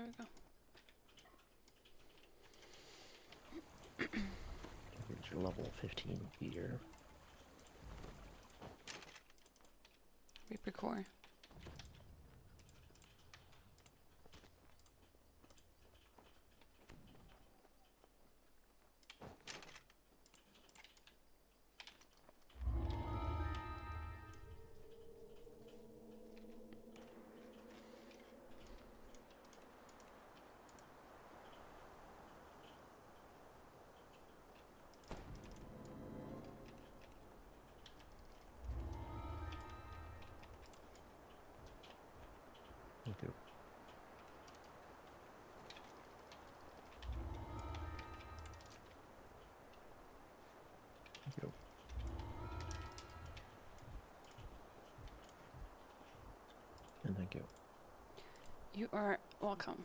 there we go. Here's your level 15 gear. Reaper core. Thank you. Thank you. And thank you. You are welcome.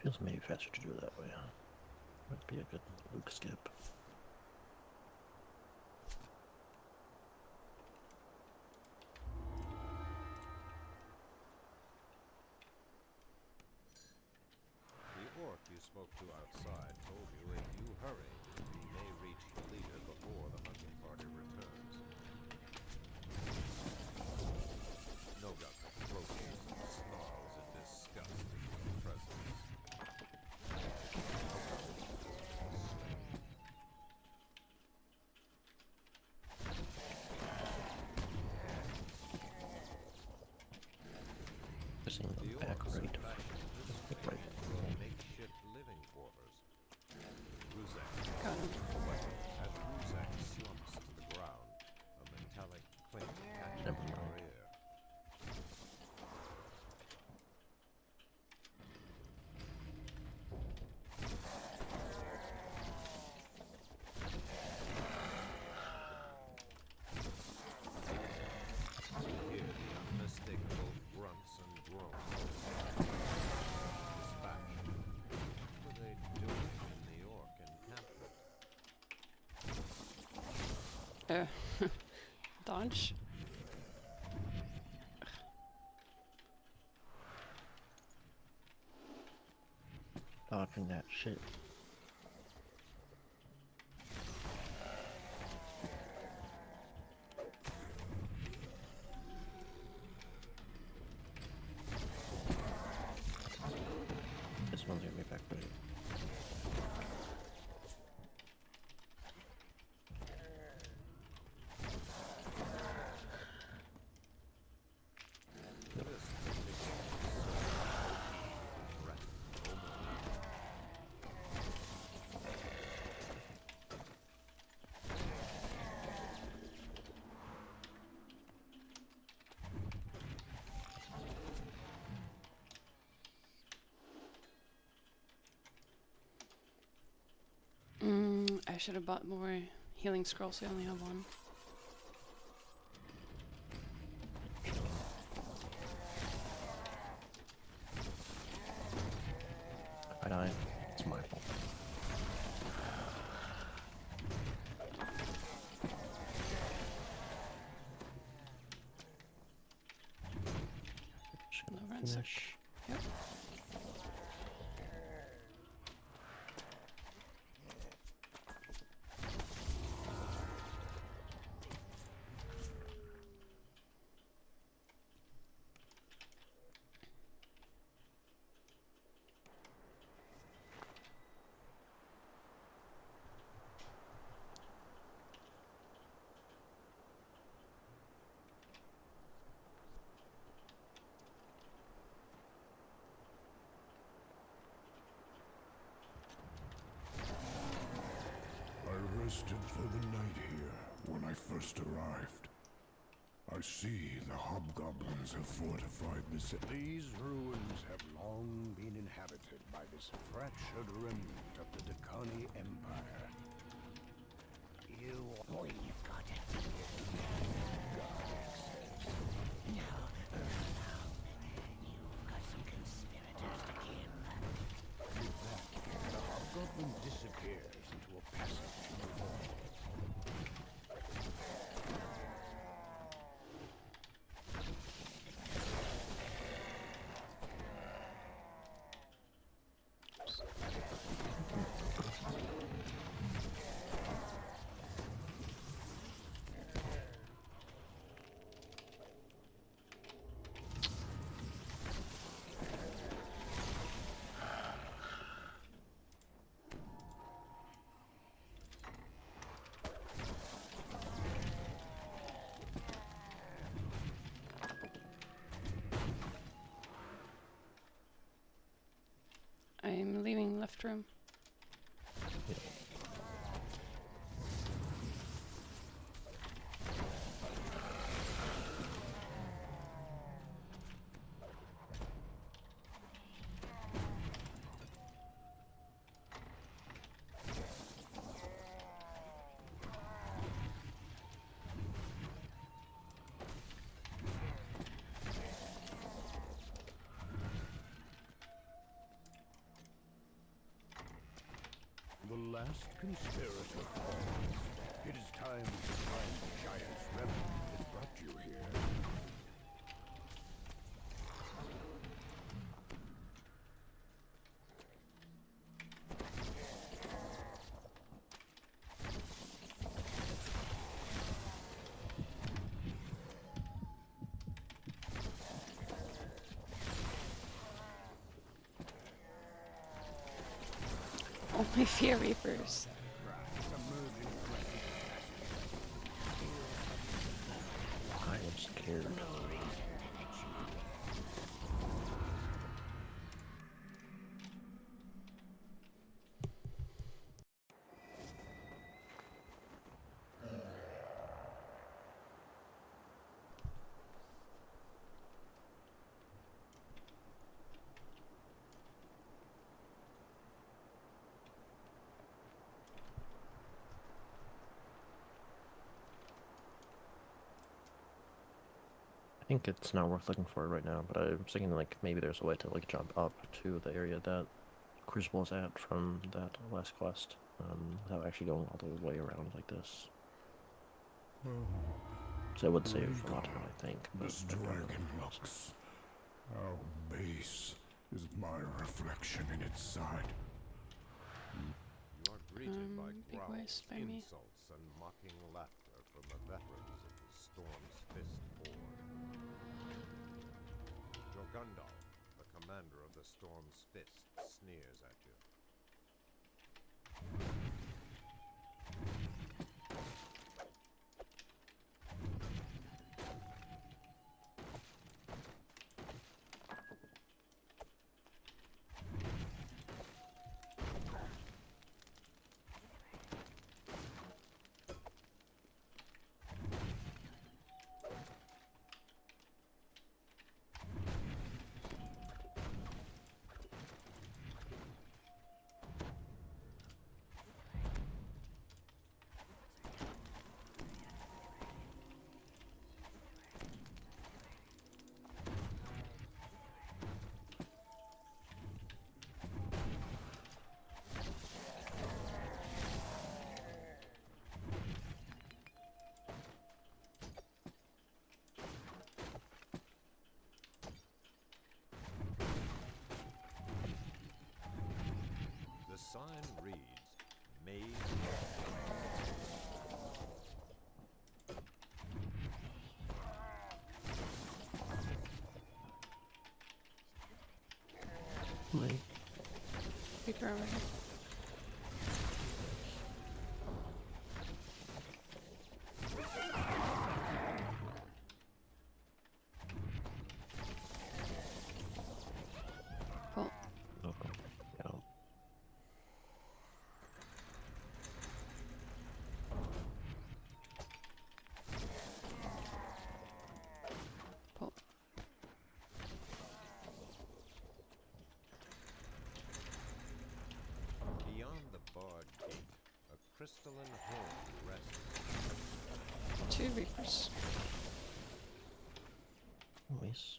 Feels maybe faster to do it that way. Might be a good Luke skip. The orc you spoke to outside told you if you hurry, you may reach the leader before the hunting party returns. Noga rotates and snarls in disgust at your presence. Pressing The the back orcs right. fashioned this Right. place into a makeshift living quarters. Ruzak Got him. as Ruzak slumps to the ground, a metallic clink catches Never your mind. ear. You hear the unmistakable grunts and groans. Dispatch. What are they doing in the orc encampment? Dodge. Dodging that shit. This one's gonna be back right. This particular threat no more. I should have bought more healing scrolls, so I only have one. I died. It's my fault. Just No gonna run suck. finish. Yep. I rested for the night here when I first arrived. I see the hobgoblins have fortified the city. These ruins have long been inhabited by this fractured remnant of the Dakani Empire. and disappears into a passage in the wall. I'm leaving left room. The last conspirator falls. It is time to find the giant's remnant that brought you here. Only fear reapers. I am scared. I think it's not worth looking for right now, but I was thinking like maybe there's a way to like jump up to the area that Crucible's at from that last quest, without actually going all the way around like this. So it would save a lot of time, I think. But This I don't know. dragon looks. How base is my reflection in its side. You are greeted by big growls, waste by me. insults, and mocking laughter from the veterans of the Storm's Fist Horde. Jorgundal, the commander of the Storm's Fist, sneers at you. The sign reads, Made Like, Reaper over here. Pull. oh, yeah. Pull. beyond the barred gate, a crystalline horn rests. 2 reapers. Nice.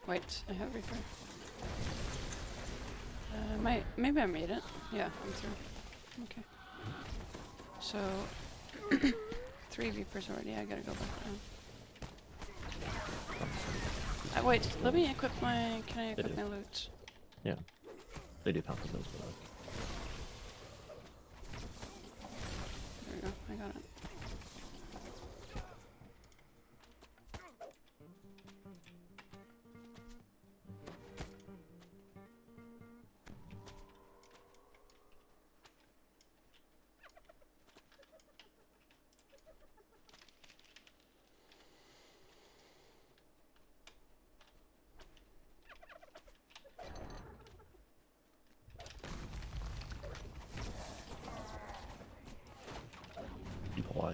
Wait, I have Reaper. Maybe I made it. Yeah, I'm through. Okay. So 3 Reapers already. I gotta go back down. Wait, let me equip my. Can I equip my loot? Yeah. They do pound for those, but There we go. I got it. people why.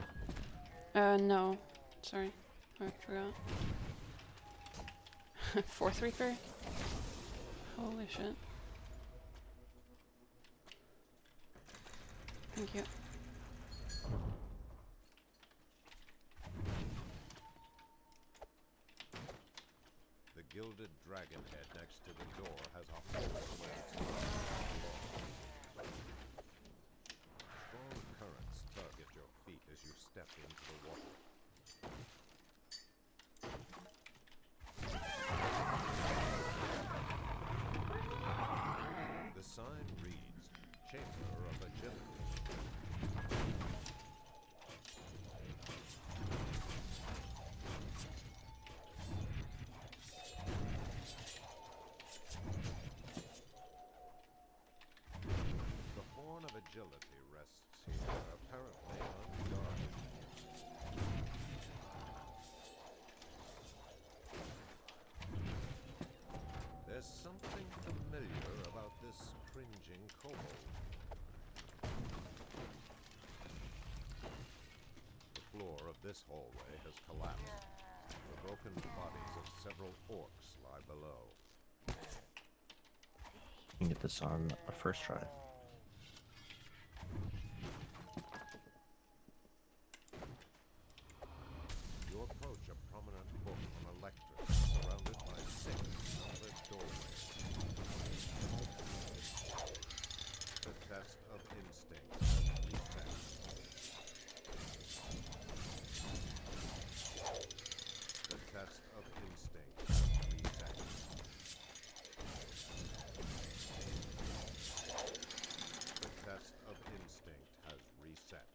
No. Sorry. I forgot. 4th Reaper? Holy shit. Thank you. The gilded dragon head next to the door has a hole where its arms belong. Strong currents tug at your feet as you step into the water. The sign reads, Chamber of Agility. The horn of agility rests here, apparently unguarded. There's something familiar about this cringing kobold. The floor of this hallway has collapsed. The broken bodies of several orcs lie below. You can get this on a first try. You approach a prominent book on a lectern, surrounded by 6 numbered doorways. The test of instinct has reset. The test of instinct has reset. The test of instinct has reset.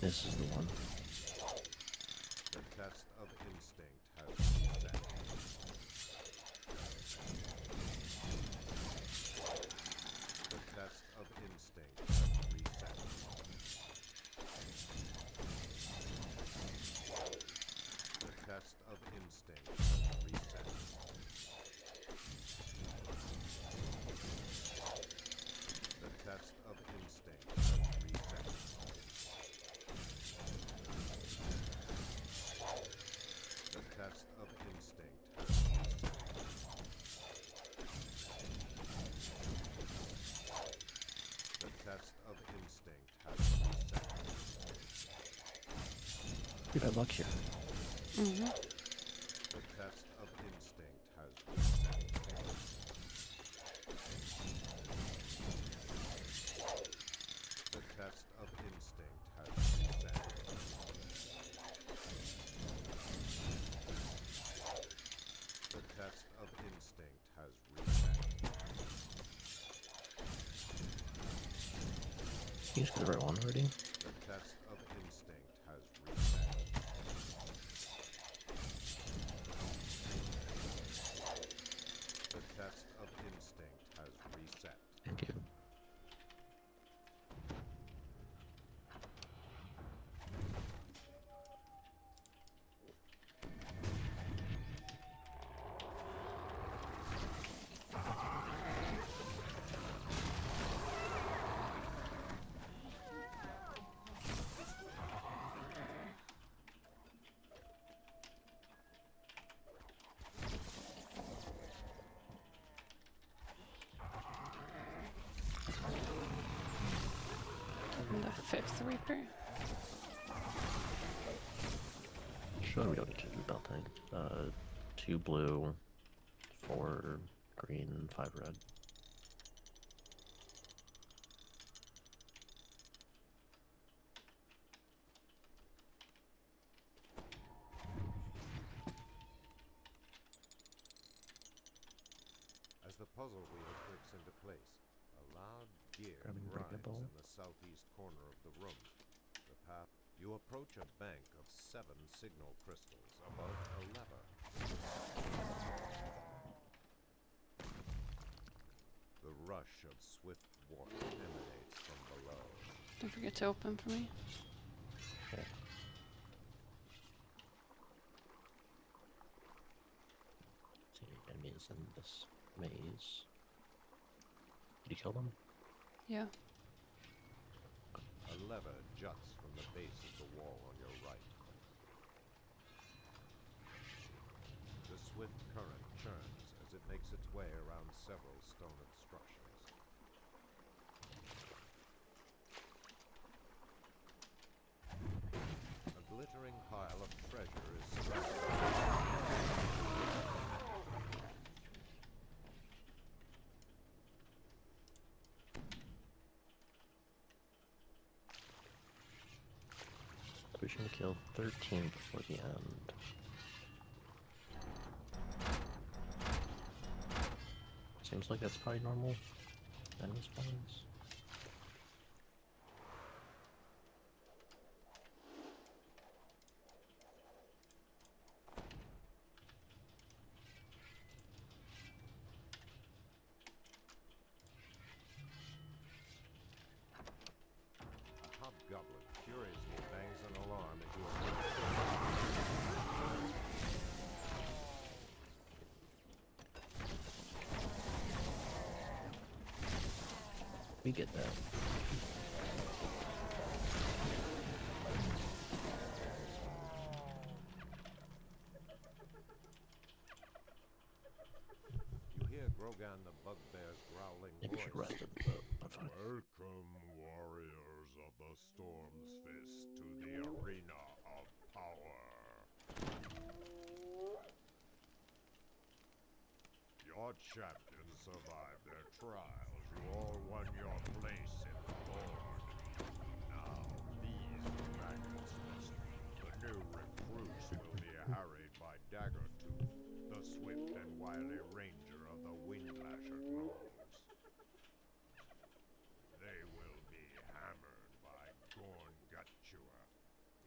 This is the one. The test of instinct has reset. The test of instinct has reset. The test of instinct has reset. The test of instinct has reset. The test of instinct has reset. The test of instinct has reset. We've had luck here. Mm-hmm. The test of instinct has reset. The test of instinct has reset. The test of instinct has reset. You just got the right one already. The test of instinct has reset. The test of instinct has reset. Thank you. The 5th Reaper. Sure, we don't need to do belting. 2 blue, 4 green, 5 red. As the puzzle wheel clicks into place, a loud gear Grabbing grinds breakable. in the southeast corner of the room. The path. You approach a bank of 7 signal crystals above a lever. The rush of swift water emanates from below. Don't forget to open for me. Okay. See enemies in this maze. Did you kill them? Yeah. A lever juts from the base of the wall on your right. The swift current churns as it makes its way around several stone obstructions. A glittering pile of treasure is surrounded. We should kill 13 before the end. Seems like that's probably normal. Enemy spawns. A hobgoblin furiously bangs an alarm as you approach. We get that. You hear Grogan the bugbear's growling Maybe we should voice. rest it, but I'm fine. Welcome, warriors of the Storm's Fist, to the arena of power. Your champions survived their trials. You all won your place in the Horde. Now, these maggots must. The new recruits will be harried by Daggertooth, the swift and wily ranger of the Windlasher groves. They will be hammered by Gorn Gutchewer.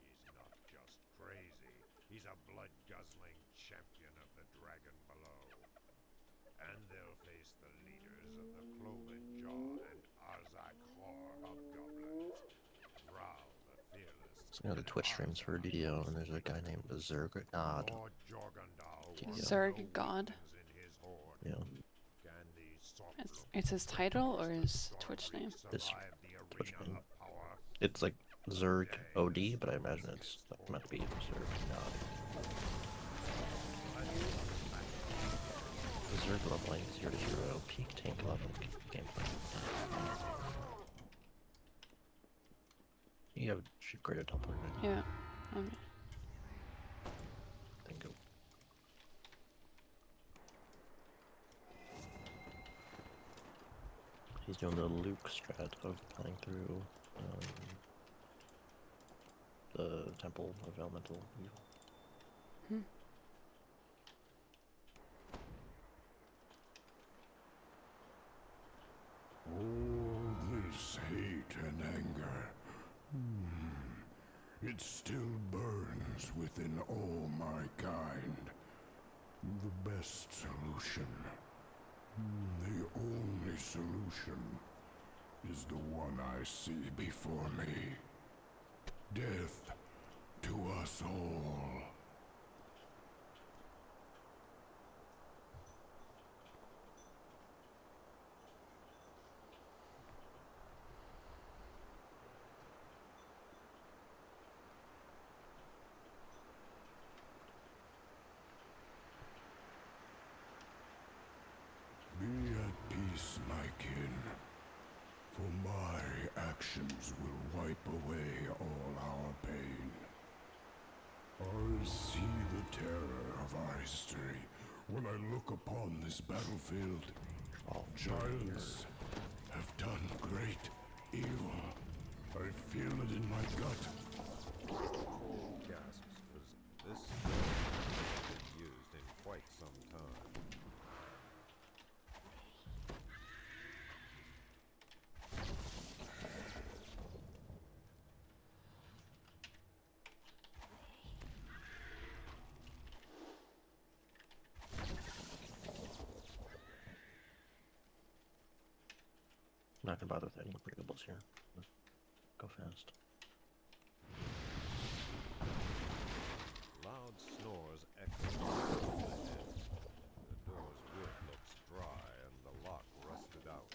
He's not just crazy, he's a blood-guzzling champion of the dragon below. And they'll face the leaders of the Cloven Jaw and Arzak Hor hobgoblins. Growl the fearless. So I know the Twitch streams for DDO, and there's a guy named Zergod. Lord Jorgandal Yeah. wants Zerg no God? weaklings in his horde. Yeah, Can these soft It's his title or his Twitch name? His survive the Twitch arena name. of power? It's like Zerg OD, but I imagine it's like meant to be Zerg God. Zerg leveling 0 to 0, peak tank level gameplay. You have greater teleport, right? Yeah. Okay. Then go. He's doing the Luke strat of playing through the Temple of Elemental Evil. Hmm. All this hate and anger. It still burns within all my kind. The best solution, the only solution, is the one I see before me. Death to us all. Be at peace, my kin, for my actions will wipe away all our pain. I see the terror of our history when I look upon this battlefield. Oh, Giants have done great evil. I feel it in my gut. Gasps, as this stone hasn't been used in quite some time. not gonna bother with any breakables here. Go fast. Loud snores echo ahead. The door's wood looks dry and the lock rusted out.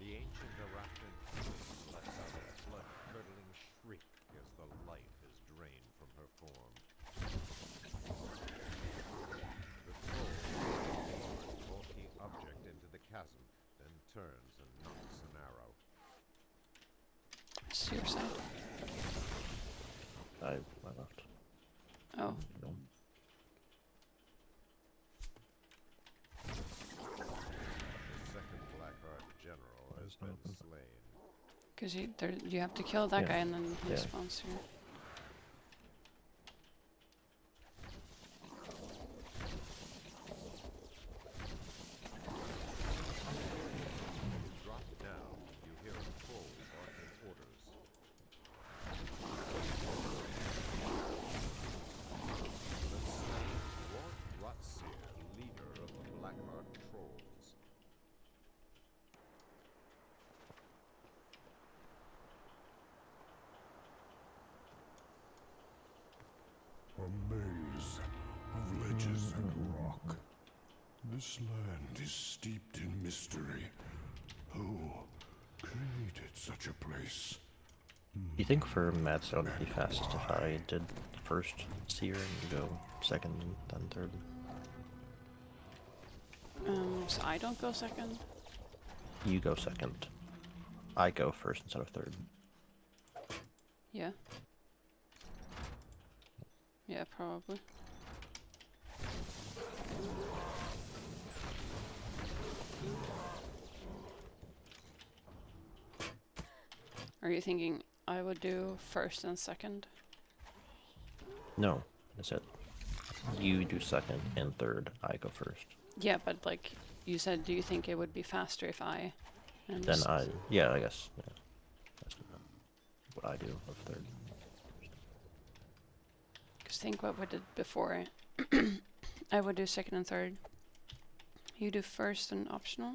The ancient Arakan lets out a blood-curdling shriek as the life is drained from her form. The troll throws a large, bulky object into the chasm, then turns and knocks an arrow. It's your side. My left. Oh, No. The second Blackheart general has been slain. because you have to kill that Yeah. guy and then he Yeah. spawns here. Drop down, you hear a troll barking orders. Lord Rotseer, leader of the Blackheart trolls. A maze of ledges and rock. This land is steeped in mystery. Who created such a place? You think for Madstone it'd be fastest if I did first seer and you go second and then third? So I don't go second. You go second. I go first instead of third. Yeah. Yeah, probably. Are you thinking I would do first and second? No, I said you do second and third. I go first. Yeah, but like you said, do you think it would be faster if I? And Then I guess. Yeah, that's what I do of third. Because think what we did before. I would do second and third. You do first and optional.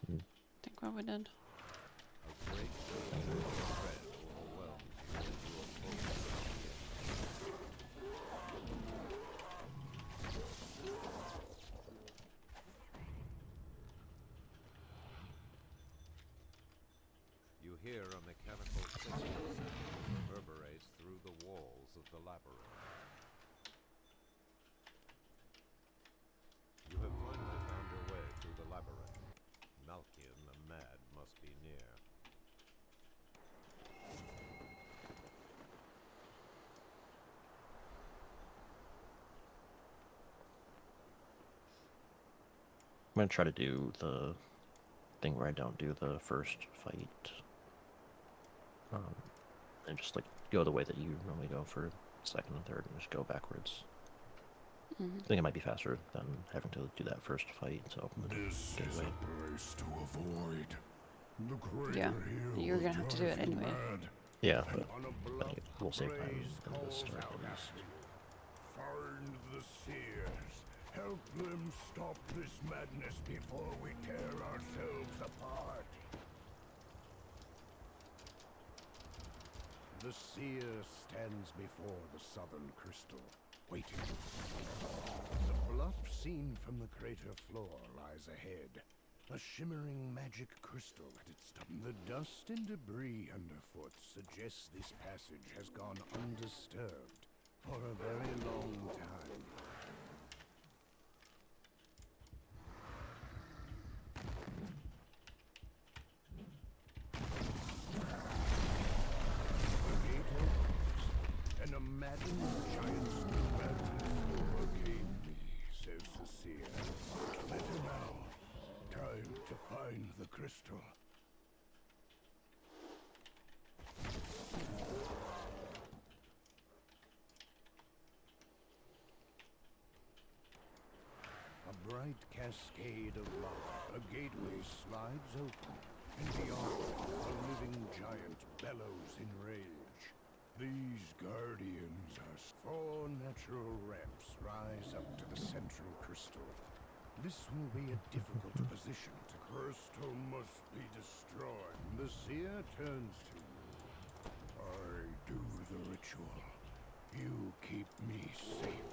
Hmm. Think what we did. A great wave of dread overwhelms you as you approach. You hear a mechanical clicking sound that reverberates through the walls of the labyrinth. You have finally found your way through the labyrinth. Malkian the Mad must be near. I'm gonna try to do the thing where I don't do the first fight. And just like go the way that you normally go for second and third and just go backwards. Mm-hmm. I think it might be faster than having to do that first fight, so This get is away. a place to avoid. The greater Yeah, here you're will gonna have to do drive it you anyway. mad. Yeah, And but on a I bluff think we'll save time blaze in the calls start out at least. after you. Find the seers. Help them stop this madness before we tear ourselves apart. The seer stands before the southern crystal. waiting. The bluff seen from the crater floor lies ahead. A shimmering magic crystal at its top. The dust and debris underfoot suggests this passage has gone undisturbed for a very long time. The gate opens, and a maddened giant overcame me, says the seer. Let him out. Time to find the crystal. A bright cascade of lava. A gateway slides open, and beyond, a living giant bellows in rage. These guardians are four natural ramps rise up to the central crystal. This will be a difficult position to crystal must be destroyed. The seer turns to you. I do the ritual. You keep me safe.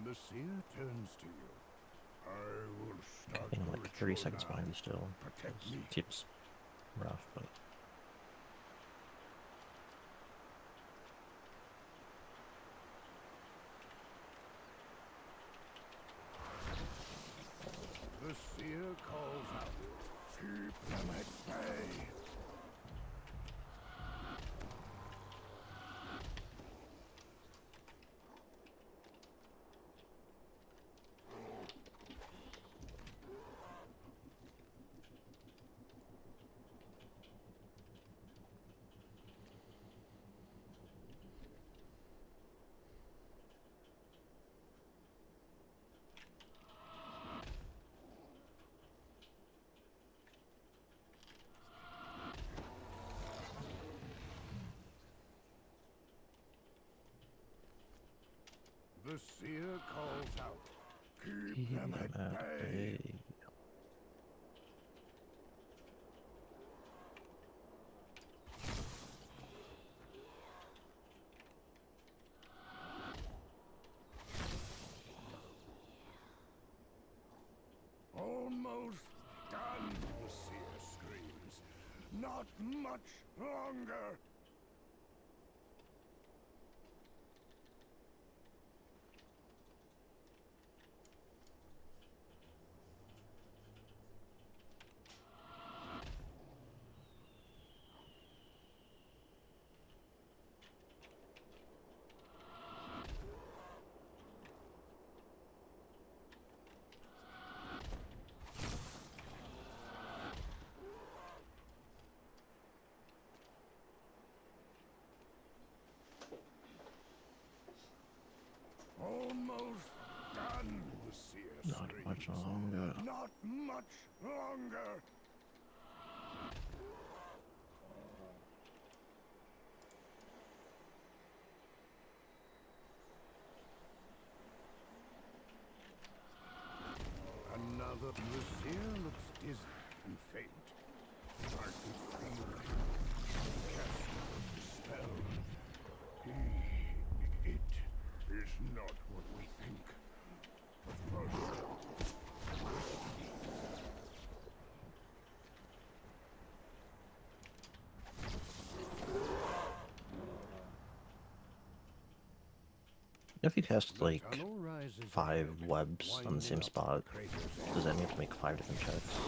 The seer turns to you. I will start Getting the like ritual 30 seconds now. behind you still. Protect It me. seems rough, but The seer calls out. Keep them at bay. The seer calls out. Keep them at bay. Almost done, the seer screams. Not much longer. Almost done, the seer Not screams. much longer. Not much longer. Another. The seer looks dizzy and faint. I can feel it. Casting of the spell. It is not what we think. Of course. If you cast The like tunnel rises 5 ahead, webs on the winding same up spot, the crater's edge. does that mean to make 5 different checks?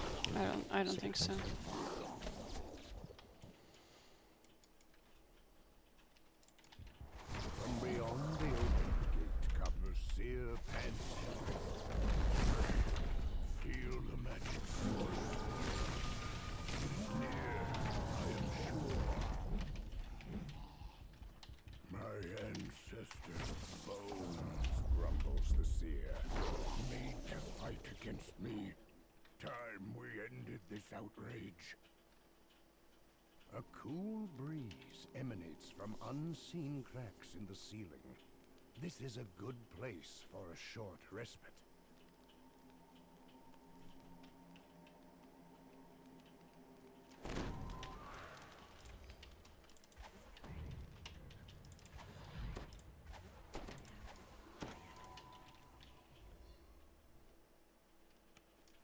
I don't Same think so. thing. From beyond the open gate comes the seer pants. Feel the magic force. It is near, I am sure. A cool breeze emanates from unseen cracks in the ceiling. This is a good place for a short respite.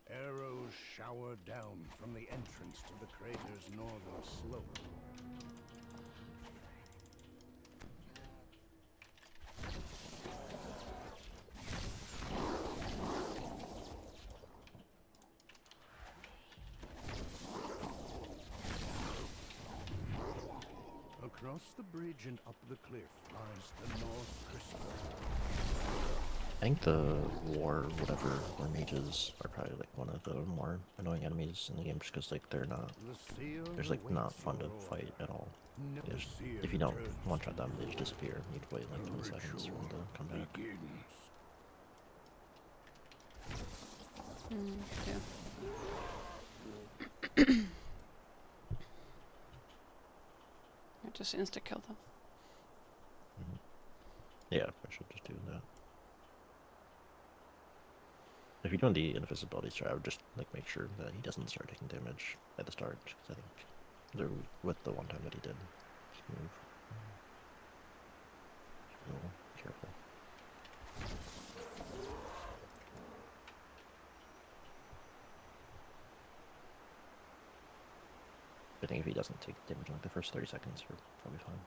Arrows shower down from the entrance to the crater's northern slope. Across the bridge and up the cliff lies the North Crystal. I think the war, whatever, or mages are probably like one of the more annoying enemies in the game just because like they're not, The seer there's like not awaits fun to your fight order. at all. No They just, seer if you don't returns one-shot to them, they you. just disappear. You'd wait like 20 seconds for them to come back. Begins. Yeah. I just insta-kill them. Yeah, I should just do that. If you're doing the invisibility strat, I would just like make sure that he doesn't start taking damage at the start, because I think they're with the one time that he did. Just move. Be a little careful. I think if he doesn't take damage in like the first 30 seconds, you're probably fine.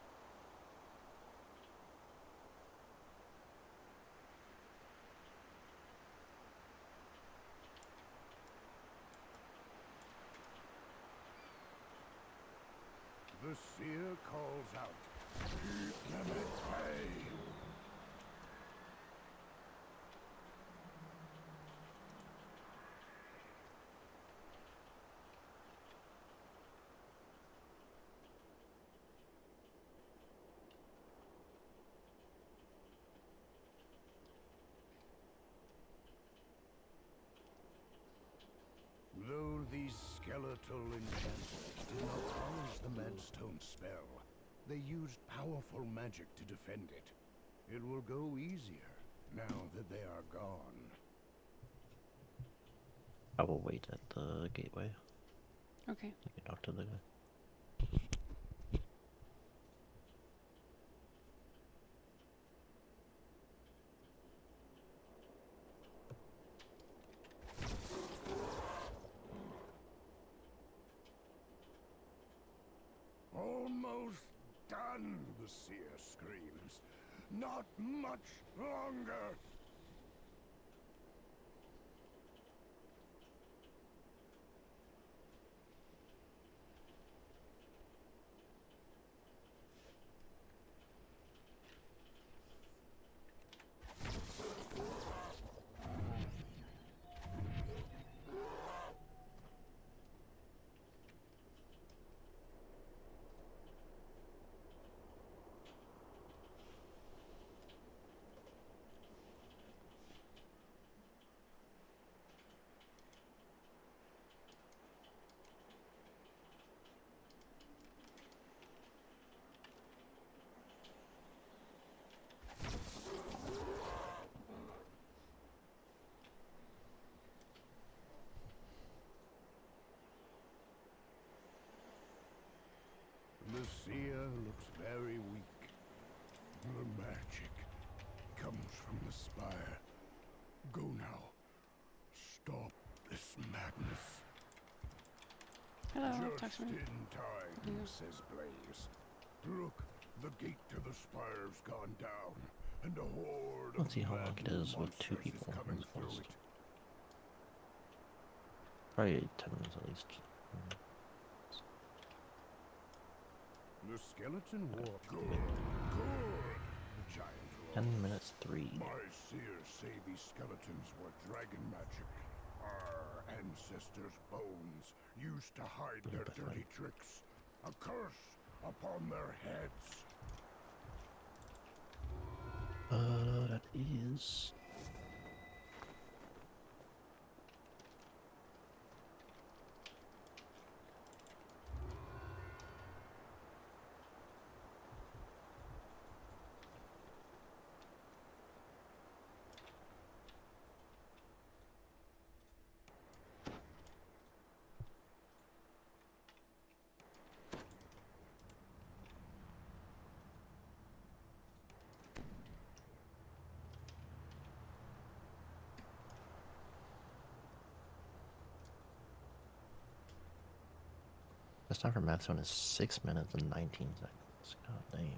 The seer calls out. Keep them at bay. Though these skeletal enchanters did not harness the Madstone spell, they used powerful magic to defend it. It will go easier now that they are gone. I will wait at the gateway. Okay. I can talk to the guy. Almost done, the seer screams. Not much longer. The seer looks very weak. The magic comes from the spire. Go now. Stop this madness. Hello, Just talk to me. in time, Yeah. says Blaze. Look, the gate to the spire's gone down, and a horde Let's of see how long it mad is with 2 monsters people is in coming this through quest. it. Probably 10 minutes at least. The skeleton war. Good, good. The giant 10 roars. minutes 3. My seers say these skeletons were dragon magic. Our ancestors' bones used to hide their But dirty tricks. A curse upon their heads. That is... Best time for math zone is 6 minutes and 19 seconds. God damn.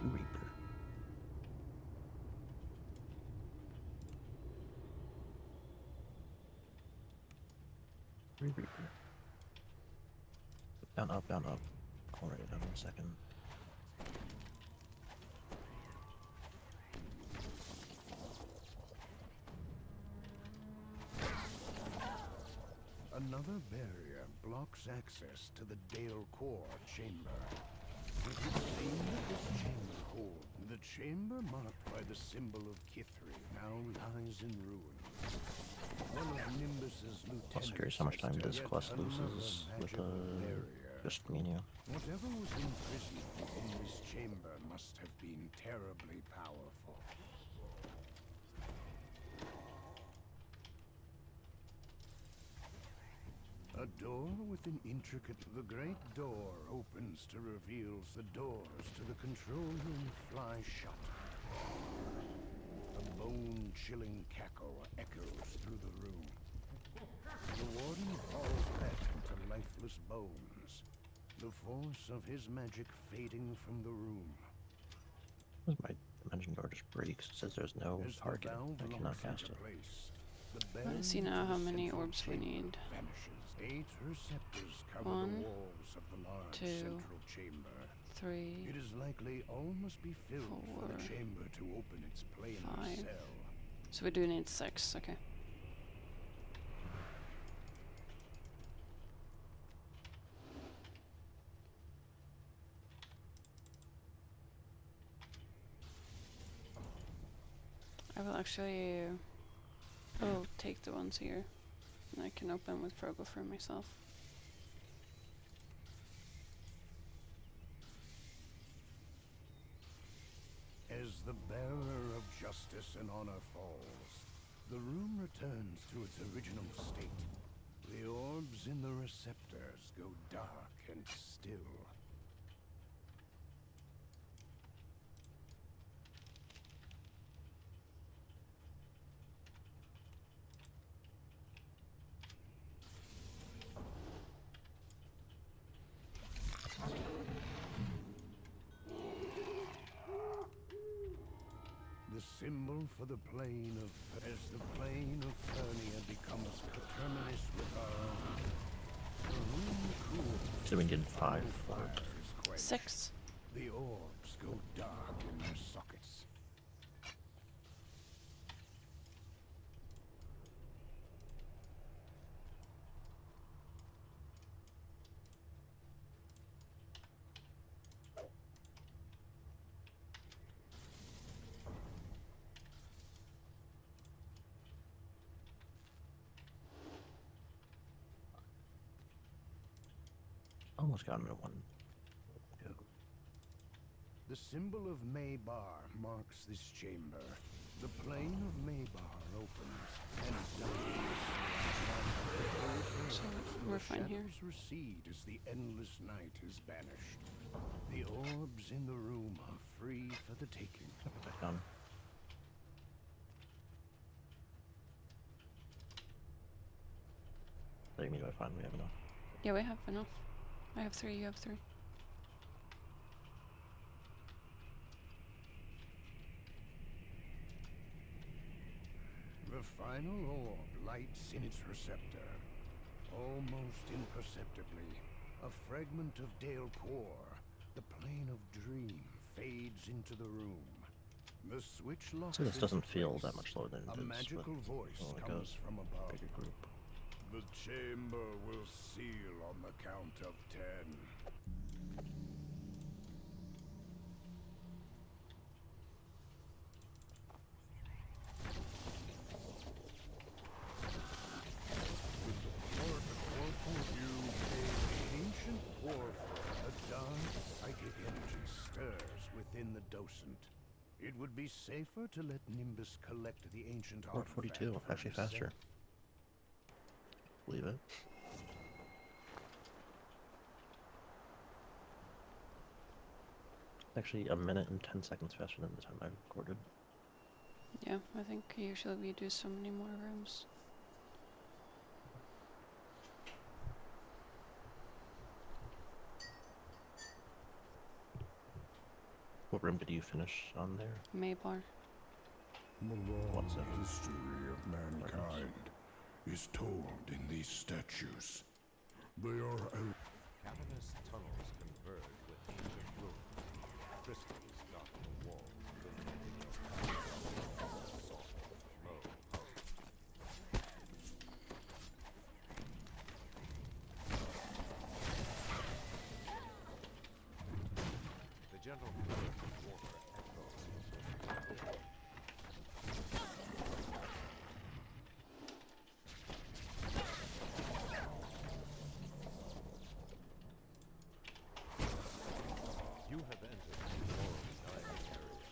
Reaper. Reaper. Down, up, down, up. I'll write it down in a second. Another barrier blocks access to the Dale Core chamber. It would seem that this chamber hold, the chamber marked by the symbol of Kithri, now lies in ruins. One of Nimbus's lieutenants. I was curious how much time says this yet quest another loses with magical barrier. just me and you. Whatever was imprisoned within this chamber must have been terribly powerful. A door with an intricate... The great door opens to reveals the doors to the control room fly shut. A bone-chilling cackle echoes through the room. The warden falls back into lifeless bones, the force of his magic fading from the room. My dimension door just breaks. It says there's no As the target. valve I cannot locks cast into it. place, the I barrier see to now the how many central orbs we chamber need. vanishes. 8 receptors cover One, the walls of the large 2, central chamber. 3, It is likely all must be filled for the 4, chamber to open its planar 5. cell. So we do need 6, okay. I will actually take the ones here, and I can open with Frogo for myself. As the bearer of justice and honor falls, the room returns to its original state. The orbs in the receptors go dark and still. The symbol for the plane of... As the plane of Fernia becomes coterminous with our own, the room cools. So we did 5. Fire is quenched. 6. The orbs go dark in their sockets. Almost got him in 1. The symbol of Maybar marks this chamber. The plane of Maybar opens, and So we're fine here. shadows recede as the endless night is banished. The orbs in the room are free for the taking. Back down. So you mean I finally have enough? Yeah, we have enough. I have 3, you have 3. The final orb lights in its receptor. Almost imperceptibly, a fragment of Dale core, the plane of dream, fades into the room. The switch locks So this into doesn't feel that place. much lower than A it is magical with voice like comes a from above. bigger group. The chamber will seal on the count of 10. Ancient warfare, a dark psychic energy stirs within the docent. It would be safer to let Nimbus collect the ancient Port artifact 42, for actually faster. himself. Believe it. Actually, a minute and 10 seconds faster than the time I recorded. Yeah, I think usually we do so many more rooms. What room did you finish on there? Maybar. The long What's it? history of mankind is told in these statues. They are Cavernous tunnels converge with ancient ruins. Crystals dot the walls, illuminating your path. Soft, low hum. The gentle flow of water echoes. You have entered the Laurel dining area.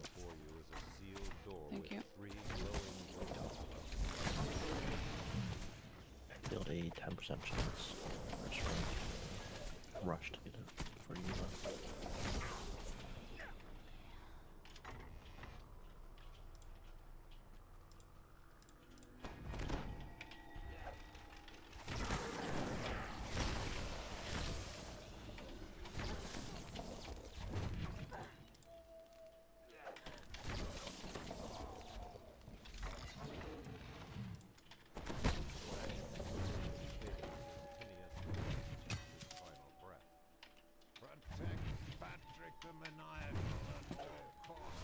Before you is a sealed door Thank with you. 3 glowing windows. I feel a 10% chance. I just rushed to get it before you left. Final breath. Protect Patrick the Maniacal at all costs.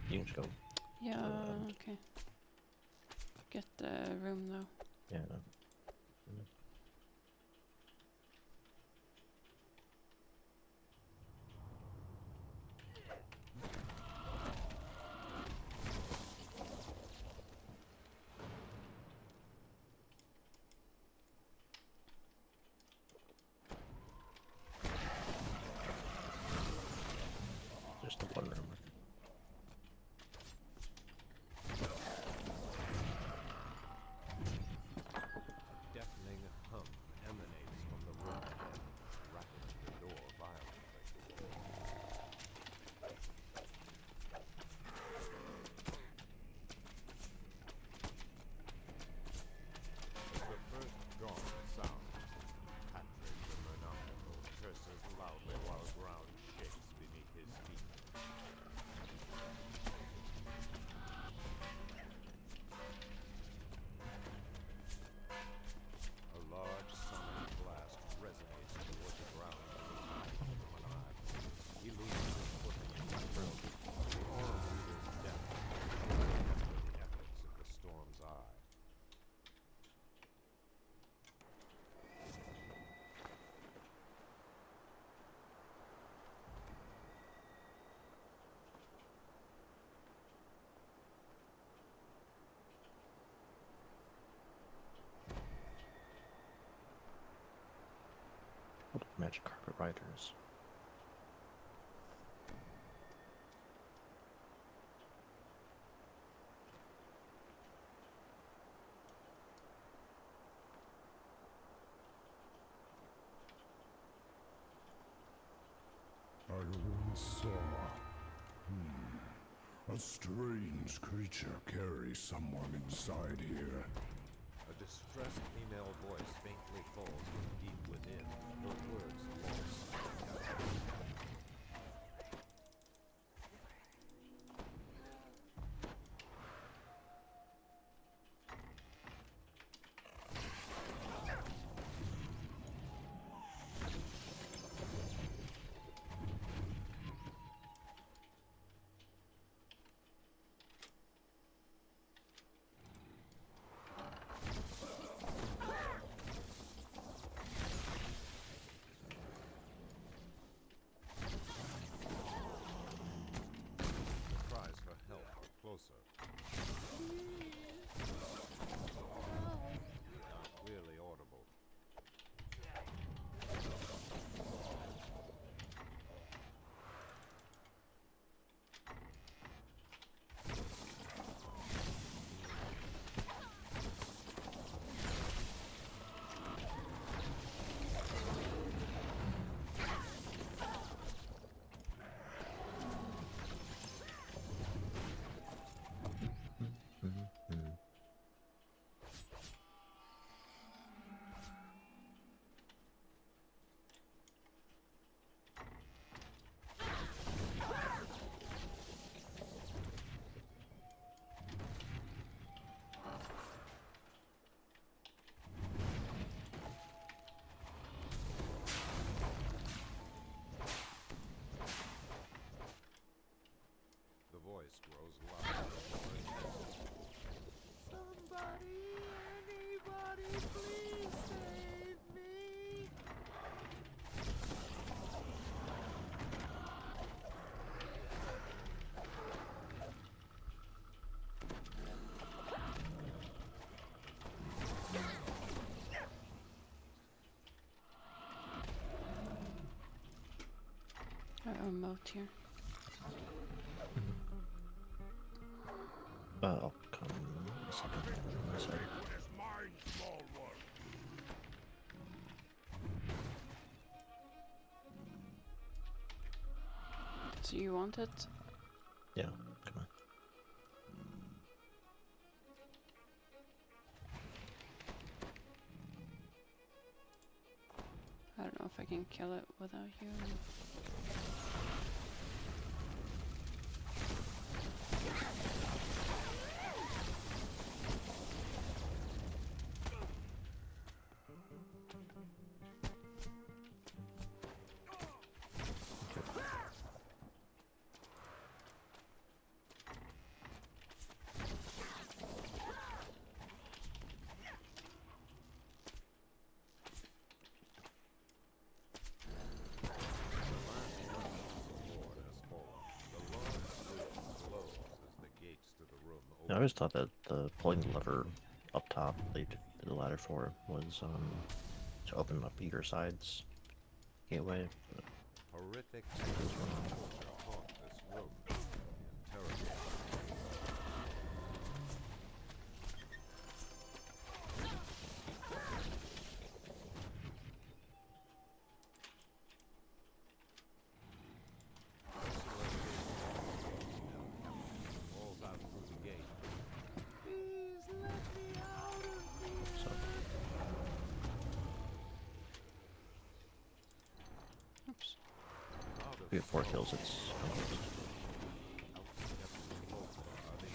You can just go. Yeah, And- okay. Get the room though. Yeah. Just the one room. A deafening hum emanates from the room ahead, rattling the door violently. As the first gong sounds, Patrick the Maniacal curses loudly while ground shakes beneath his feet. A large sonic blast resonates toward the ground beneath the maniacal. He loses his footing in the room. The aura reader's death after the efforts of the storm's eye. What magic carpet riders? I once saw A strange creature carries someone inside here. A distressed female voice faintly falls from deep within, her words lost in terror. The cries for help are closer. Not really audible. The voice grows louder, more intense. Somebody, anybody, please save me! Remote here. I'll come in a second. I said. What is mine, small one? So you want it? Yeah, come on. I don't know if I can kill it without you. I always thought that the pulling the lever up top, they did the ladder for, was to open up either side's gateway. But Horrific torture haunt this room. Interrogate. Falls out through the gate. Please let me out of here. so Oops. Out of we get 4 smoke. kills. It's complete. Outsteps the closer are the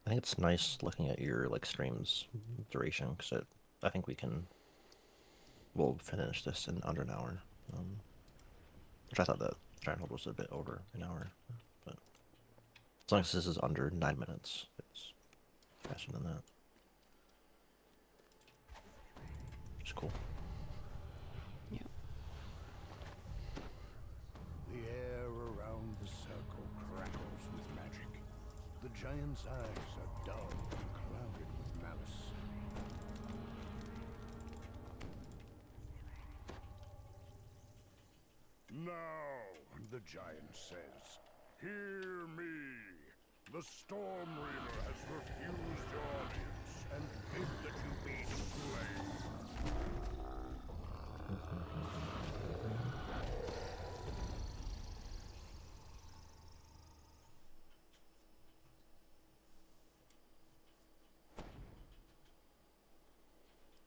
I think it's nice looking at your like streams duration because I think we'll finish this in under an hour. Which I thought that Gianthold was a bit over an hour, but as long as this is under 9 minutes, it's faster than that. Which is cool. giant's eyes are dull and clouded with malice. Now, the giant says, hear me. The Storm Reaver has refused your audience and bid that you be slain.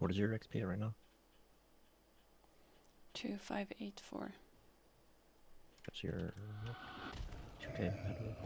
What is your XP right now? 2584. What's your 2K ahead of?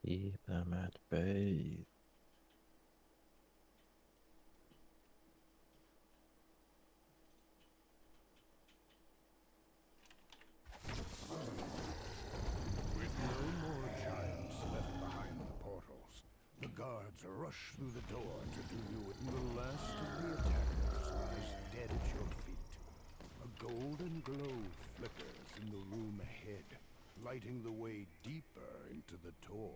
Keep them at bay. With no more giants left behind the portals, the guards rush through the door to do you in. The last of the attackers lies dead at your feet. A golden glow flickers in the room ahead, lighting the way deeper into the Tor.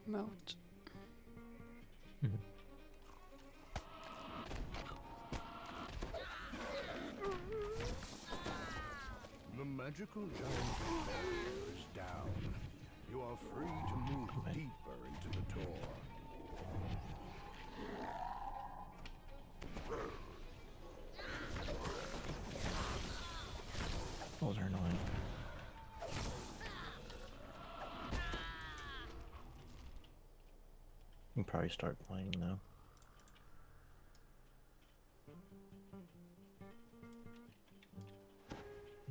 Moat. The magical giant barrier is down. You are free to move deeper into the Tor. Those are annoying. You can probably start playing now.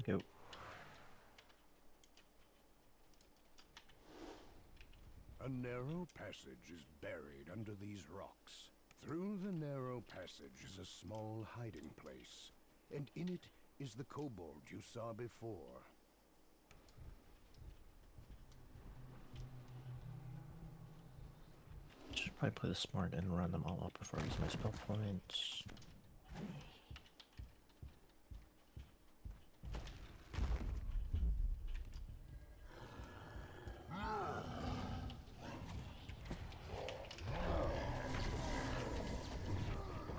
Go. A narrow passage is buried under these rocks. Through the narrow passage is a small hiding place, and in it is the kobold you saw before. Should probably play this smart and run them all up before I use my spell points.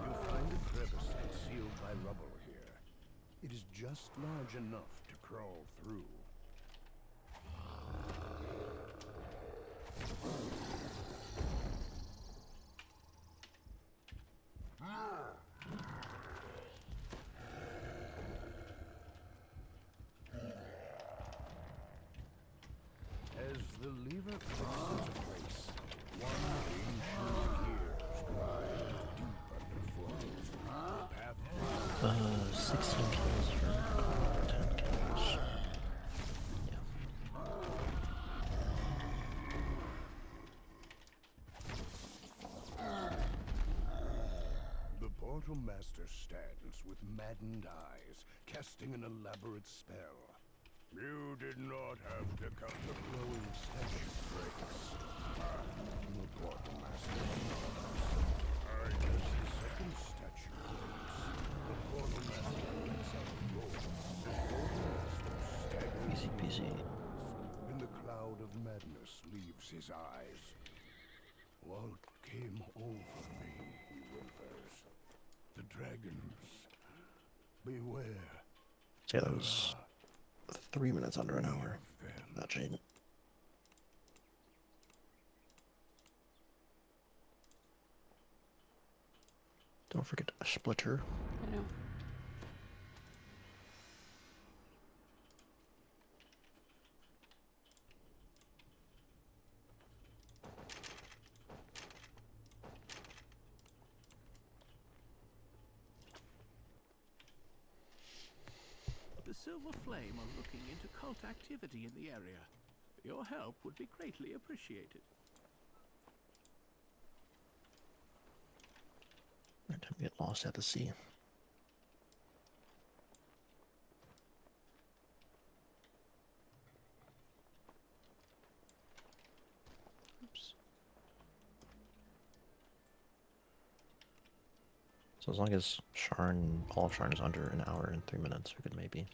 You'll find a crevice concealed by rubble here. It is just large enough to crawl through. As the lever clicks into place, one ancient gears grind deep underfoot. The path 16 kills for 10 kills. Yeah. Portal Master stands with maddened eyes, casting an elaborate spell. You did not have to cut the glowing statue breaks. The Portal Master snorts. I guess the second statue breaks. The Portal Master lets out a roar. The Portal Master staggers Easy peasy. and the cloud of madness leaves his eyes. What came over me, he whimpers. The dragons. Beware. So yeah, that was 3 minutes under an hour. of them. That chain. Don't forget a splitter. I know. The Silver Flame are looking into cult activity in the area. Your help would be greatly appreciated. Every time we get lost at the sea. Oops. So as long as Sharn, all of Sharn is under an hour and 3 minutes, we could maybe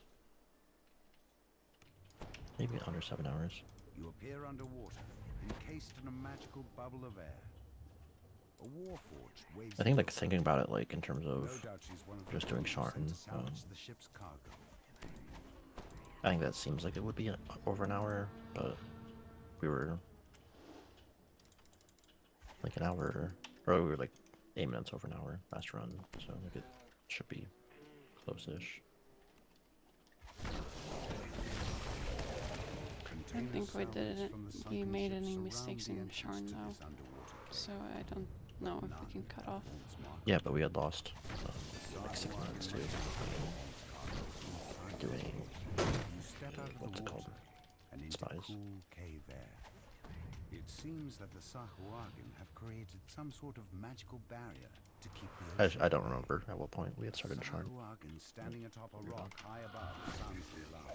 under 7 hours. You appear underwater, encased in a magical bubble of air. A warforged waves. I think like thinking about it like in terms No of doubt she's one of just the doing crew sent Sharn, to salvage the ship's cargo. I think that seems like it would be over an hour, but we were like an hour, or we were like 8 minutes over an hour last run, so like it should be close-ish. I don't think we we made any mistakes in Sharn though, so I don't know if we can cut off. Yeah, but we had lost like 6 minutes too. Doing You step out of what's the it called? water and into Spies. cool cave air. It seems that the Sahuagin have created some sort of magical barrier to keep the ocean. I don't remember at what point we had started Sharn. Sahuagin standing atop a rock high above the sun's below.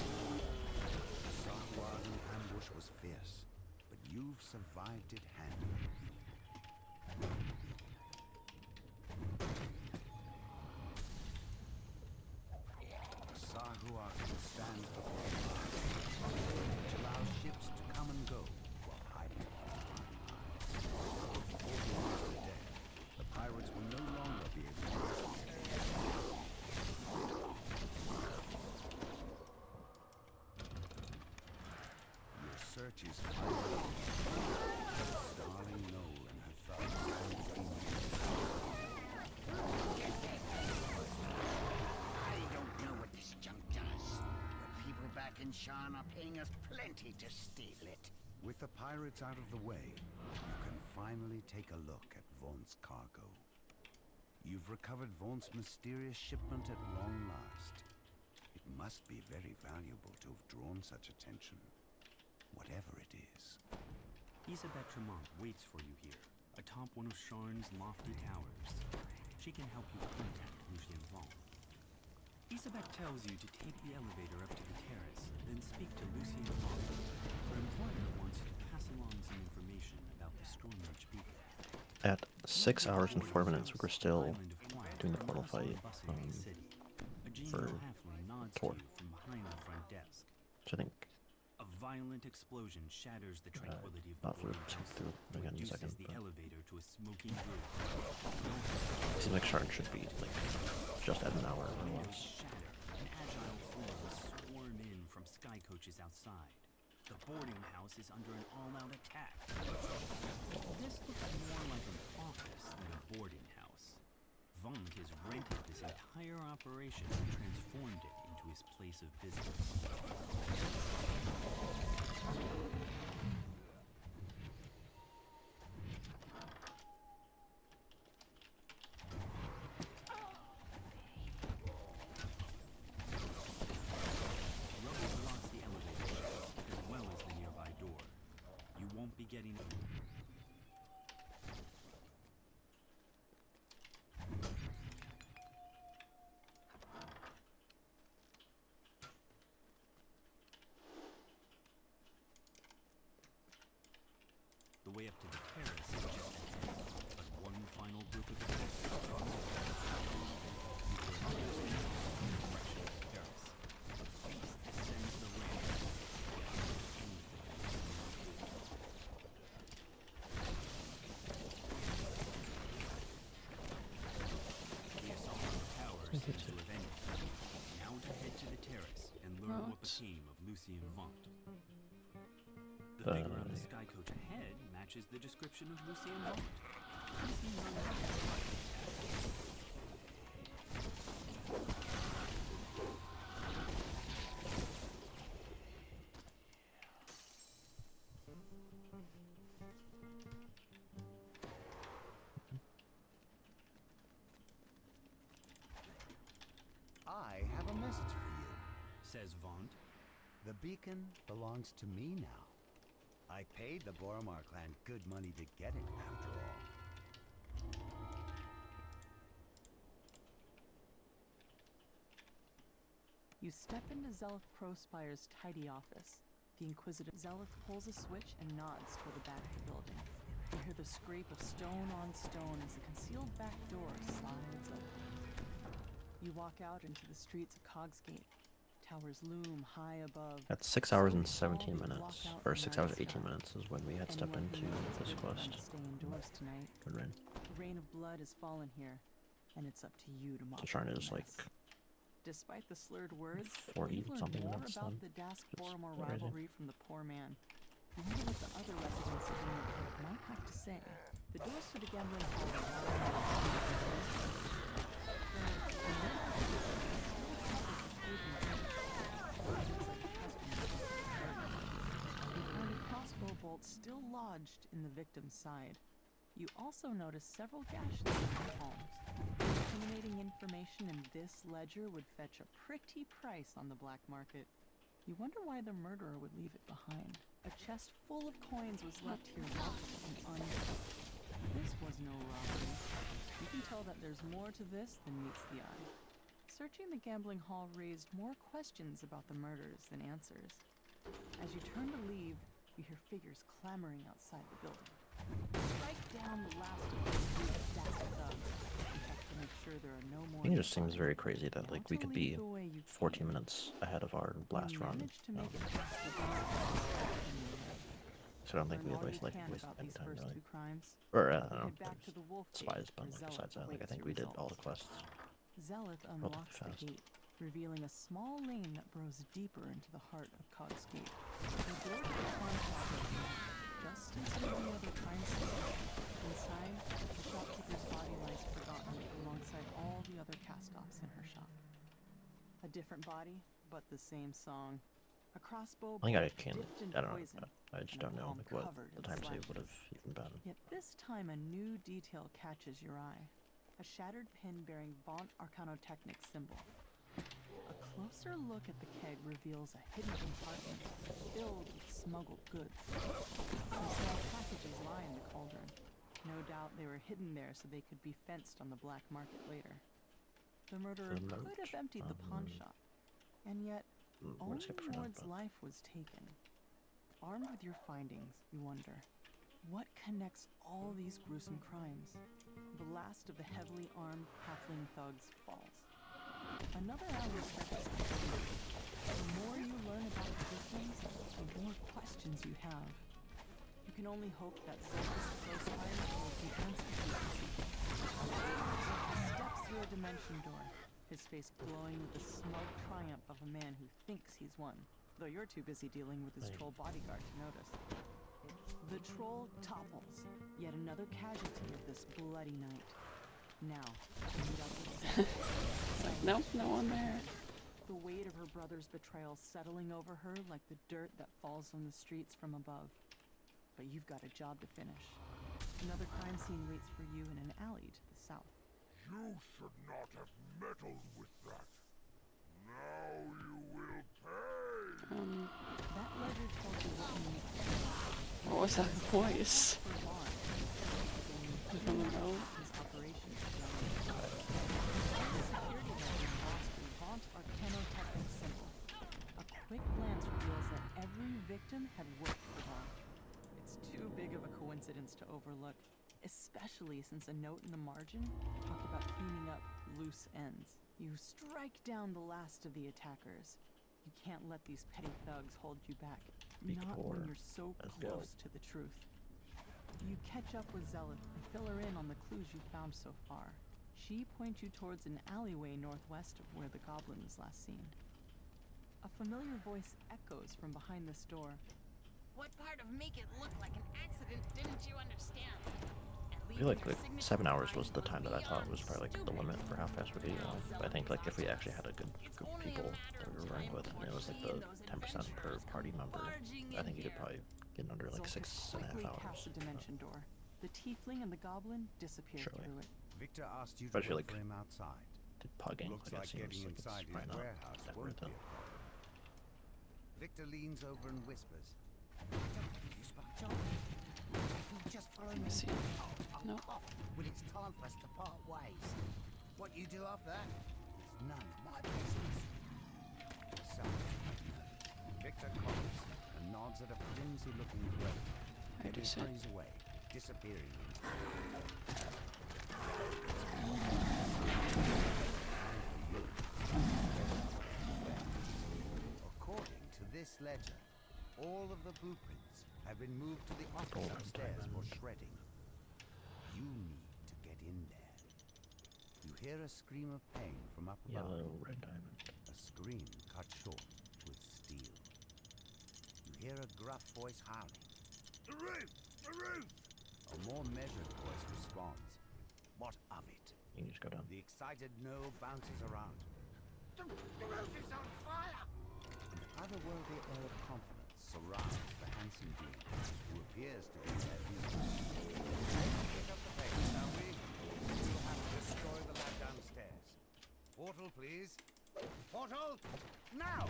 The Sahuagin ambush was fierce, but you've survived it handily. The Sahuagin stand before the fire, which allows ships to come and go while hiding from the prying eyes. The pirates will no longer be able to. Your search is final. Darling Noel and her thugs stand between you. I don't know what this junk does, but people back in Sharn are paying us plenty to steal it. With the pirates out of the way, you can finally take a look at Vaughn's cargo. You've recovered Vaughn's mysterious shipment at long last. It must be very valuable to have drawn such attention, whatever it is. Isabelle Tremont waits for you here, atop one of Sharn's lofty towers. She can help you contact Lucien Vaughn. Isabelle tells you to take the elevator up to the terrace, then speak to Lucien Vaughn. Her employer wants you to pass along some information about the Stormwatch beacon. At 6 hours and 4 minutes, we were still doing the portal fight for Tor. From behind the front desk. which I think A violent explosion shatters the tranquility of not the for boarding house, through again in a reduces second, the but elevator to a smoking room. it seems like Sharn should be like just at an hour or Windows less. shatter, and agile forms swarm in from sky coaches outside. The boarding house is under an all-out attack. This looks more like an office than a boarding house. Vonk has rented this entire operation and transformed it into his place of business. Rubble blocks the elevator shaft, way up to the terrace is just ahead, but one final group of attackers across the terrace. A beast descends the ramp. The assault on the tower seems to have ended. Now to head to the terrace and learn what became of Lucien Vaunt. The figure on the sky coach ahead matches the description of Lucien Vaunt. He seems unhappy by the attack. I have a message for you. Says Vaunt. The beacon belongs to me now. I paid the Boromar clan good money to get it, after all. You step into Zelith Prospire's tidy office. The Inquisitor Zelith pulls a switch and nods toward the back of the building. You hear the scrape of stone on stone as the concealed back door slides open. You walk out into the streets of Cogsgate. Towers loom high above. At 6 hours and 17 minutes, or 6 hours 18 minutes is when we had stepped into this quest. Stay indoors tonight. Good rain. The rain of blood has fallen here, and it's up to you to mop The shrine up the is like mess. Despite the slurred words, 40 you've learned something more minutes about then. the Dask It's Boromar crazy. rivalry from the poor man. You wonder what the other residents of Gianthold might have to say. The doors to the gambling hall are crossbow bolt still lodged in the victim's side. You also notice several gashes in her palms. Incriminating information in this ledger would fetch a pretty price on the black market. You wonder why the murderer would leave it behind. A chest full of coins was left here locked and untouched. This was no robbery. You can tell that there's more to this than meets the eye. Searching the gambling hall raised more questions about the murders than answers. As you turn to leave, you hear figures clamoring outside the building. Strike down the last of those group of Dask thugs. You have to make sure there are no more. I think it just seems very crazy that like we Want to could leave be the way you 14 came. minutes ahead of our blast You run. managed to make it past the Dask. So I don't think we Learn all had you wasted can any about these time first really. two crimes. Or I don't know, Head back to there's the Wolf Gate, spies, but where like, Zelith besides that, like I awaits think your we did all results. the quests. Zelith relatively unlocks the fast. gate, revealing a small lane that burrows deeper into the heart of Cogsgate. The door to the pawn shop is locked, just as in any other crime scene. Inside, the shopkeeper's body lies forgotten alongside all the other cast-offs in her shop. A different body, but the same song. A crossbow I think I bolt can. dipped in I don't poison, know. I just and a don't know palm like what covered the in time save slashes. would have even been. Yet this time a new detail catches your eye. A shattered pin bearing Vaunt Arcanotechnic symbol. A closer look at the keg reveals a hidden compartment filled with smuggled goods. Some small packages lie in the cauldron. No doubt they were hidden there so they could be fenced on the black market later. The murderer The could have emptied the pawn shop, and yet We'll only skip for now, Ward's but life was taken. Armed with your findings, you wonder, what connects all these gruesome crimes? The last of the heavily armed halfling thugs falls. Another alley stretches the building. The more you learn about the victims, the more questions you have. You can only hope that Zelda's Prospire holds the answer to your seeking. He steps through a dimension door, his face glowing with the smug triumph of a man who thinks he's won, though you're too busy dealing with his troll bodyguard to notice. The troll topples, yet another casualty of this bloody night. Now, you meet up with Zelda. Nope, no one there. The weight of her brother's betrayal settling over her like the dirt that falls on the streets from above. But you've got a job to finish. Another crime scene waits for you in an alley to the south. You should not have meddled with that. Now you will pay. That ledger tells you what you need to do. What was that voice? For Vaughn, I don't know. his operations beyond the security ledger embossed with Vaunt Arcanotechnic symbol. A quick glance reveals that every victim had worked for Vaunt. It's too big of a coincidence overlook, especially since a note in the margin talked about cleaning up loose ends. You strike down the last of the attackers. You can't let these petty thugs hold you back, not when you're so close to the truth. You catch up with Zealot and fill her in on the clues you found so far. She points you towards an alleyway northwest of where the goblin was last seen. A familiar voice echoes from behind this door. What part of make it look like an accident didn't you understand? I feel like 7 hours was the time that I thought was probably like the limit for how fast we could go. I think like if we actually had a good group of people that we were running with, and it was like the 10% per party member, I think you could probably get under like 6.5 hours. Past the dimension door. The tiefling and the goblin disappear through it. Victor asked you But I to feel wait like for him outside. the pugging, Looks like, like it seems getting like it's inside his probably not warehouse that won't worth be it. a problem. Victor leans over and whispers. Just follow me. See. No. When it's time for us to part ways. What you do after that is none of my business. So, Victor coughs and nods at a flimsy-looking grave. I Then he see. hurries away, disappearing into According to this ledger, all of the blueprints have been moved to the office upstairs for shredding. You need to get in there. You hear a scream of pain from up above. Yellow, red diamond. A scream cut short with steel. You hear a gruff voice howling. The roof! The roof! A more measured voice responds. What of it? You can just go down. The excited no bounces around. The roof is on fire! An otherworldly air of confidence surrounds the handsome dude, who appears to be their leader. Let's pick up the pace, shall we? We'll have to destroy the lab downstairs. Portal, please. Portal! Now!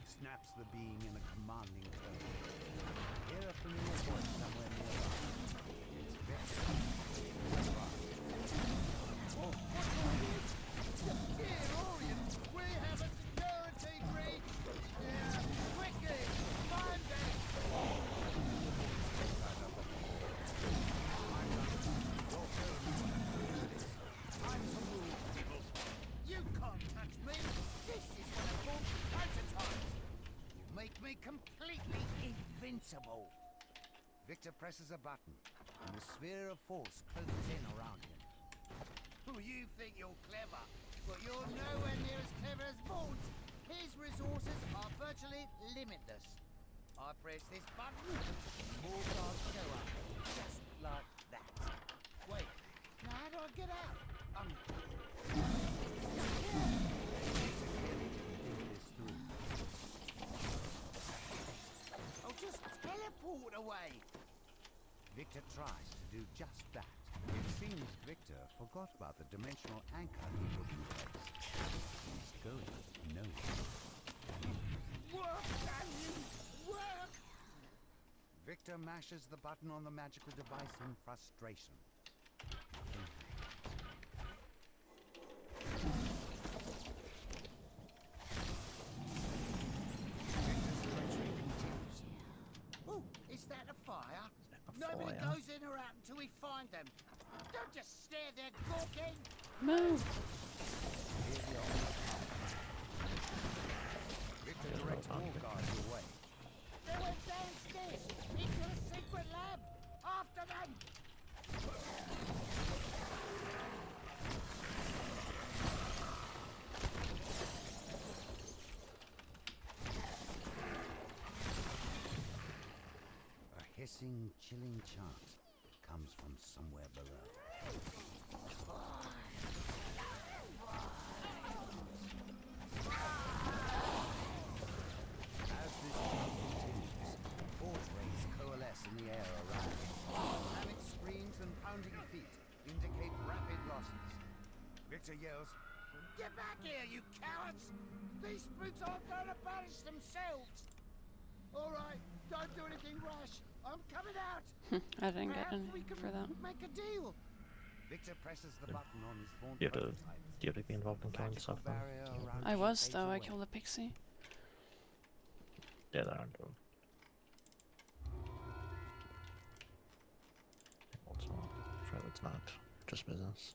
Snaps the being in a commanding tone. Hear a familiar voice somewhere nearby. It's Victor. Oh, what's all this? Dear Orient, we have a security breach! Yeah, quickly! Find it! I'm some rule people. You can't touch me! This is one of your prototypes! You make me completely invincible! Victor presses a button, and the sphere of force closes in around him. Oh, you think you're clever, but you're nowhere near as clever as Vaughn. His resources are virtually limitless. I press this button, and more guards show up, just like that. Wait, now how do I get out? I'll just teleport away. Victor tries to do just that. It seems Victor forgot about the dimensional anchor he put in place. He's going nowhere. Work, Daniel, work! Victor mashes the button on the magical device in frustration. Victor's treachery continues. Oh, is that a fire? A Nobody fire? goes in or out until we find them. Don't just stare there gawking. Move! Victor directs more guards away. They went downstairs into the secret lab. After them. A hissing, chilling chant comes from somewhere below. As this chant continues, force rays coalesce in the air around. Panic screams and pounding feet indicate rapid losses. Victor yells, Get back here, you cowards! These spooks aren't going to banish themselves. All right, don't do anything rash. I'm coming out. I didn't get Perhaps any we can for that. make a deal. Victor presses the button on his phone. Do you have to be involved in killing stuff then? I was, though. I killed a pixie. Yeah, that aren't doing. not just business.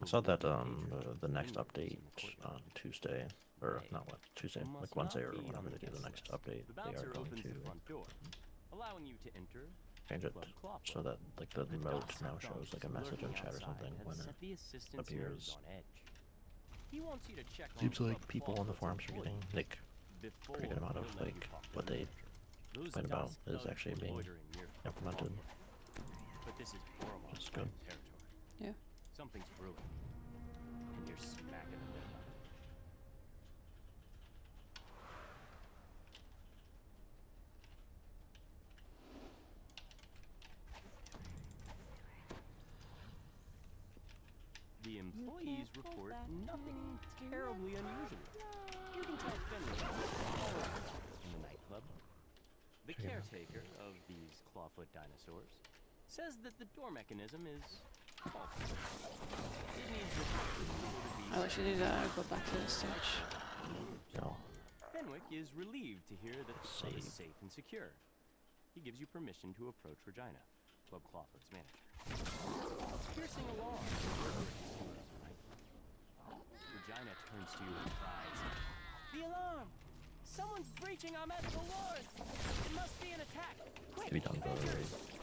I saw that the next update on Tuesday, or not what Tuesday, like Wednesday or whenever they do the next update, they are going to allowing you to enter. change it so that like the remote now shows like a message in chat or something when it appears. He wants you to check on Seems Club like people on the Clawfoot's forums are employees getting like before pretty good amount of he'll let you like talk to what the they manager. Those complain about dusk is thugs actually were being loitering near implemented. But this is Boromar Which is good. territory. Yeah. Something's brewing, and you're smack in the middle of it. The employees report nothing terribly unusual. You can tell Fenwick in the nightclub. The caretaker of these clawfoot dinosaurs says that the door mechanism is faulty. It needs repairing in order to be I'll actually go back to the stage. No. Fenwick is relieved to hear that the club is safe and secure. He gives you permission to approach Regina, Club Clawfoot's manager. Piercing alarm. Regina turns to you and cries, "The alarm! Someone's breaching our magical wards! It must be an attack! Quick! Maybe don't go there.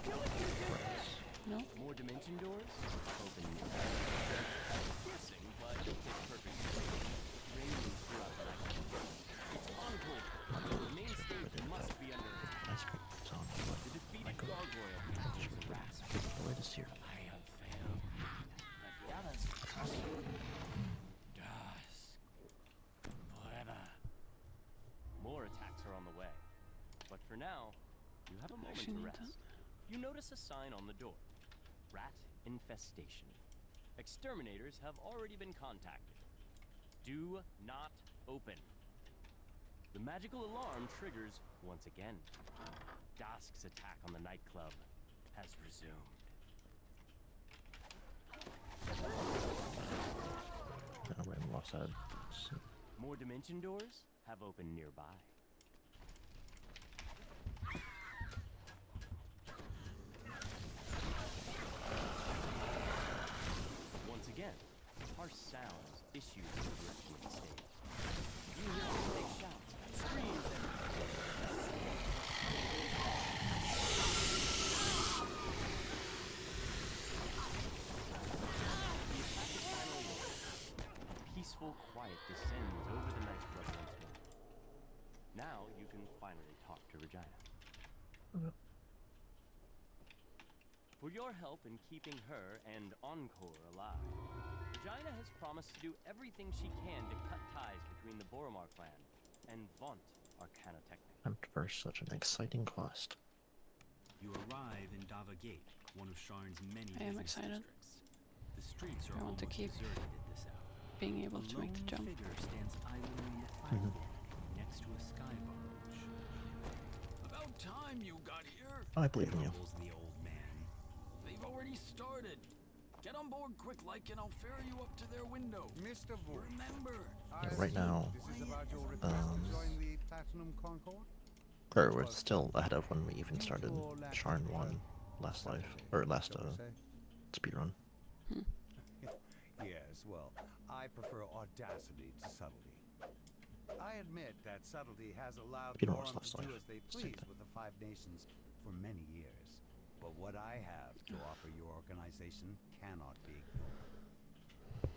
Do what you do best!" No? More dimension doors open your piercing, but it's perfect. Raining throughout the night. It's encore. The main stage must be under attack. That's good. It's on. The defeated gargoyle catches a rasp. The way to see her. I have failed, but the others crush you. Dusk. Forever. More attacks are on the way. But for now, you have a moment Actually to need rest. You notice a sign on the door. Rat infestation. Exterminators have already been contacted. Do not open. The magical alarm triggers once again. Dusk's attack on the nightclub has resumed. I ran lost that. More dimension doors have opened nearby. Once again, harsh sounds issue from the direction of the stage. You hear they shout, screams, peaceful quiet descends over the nightclub once more. Now you can finally talk to Regina. For your help in keeping her and Encore alive, Regina has promised to do everything she can to cut ties between the Boromar clan and vaunt Arcanotechnic. I'm for such an exciting quest. You arrive in Dava Gate, one of Sharn's many I am business excited. districts. The streets are I want to almost keep deserted at this hour. being able to A make the lone jump. figure stands idly on the platform next to a sky barge. About time you got here. I believe in you. Grumbles the old man. They've already started. Get on board quick, like, and I'll ferry you up to their window. Mr. Vaughn, Remember, I Right now, assume this is about your request to join the Platinum Concord? or we're still ahead of when we even started Sharn 1 last life, or last speedrun. Yes, well, I prefer audacity to subtlety. I admit that subtlety has allowed You know what's Gorham last to do life. as they Same please thing. with the Five Nations for many years. But what I have to offer your organization cannot be ignored.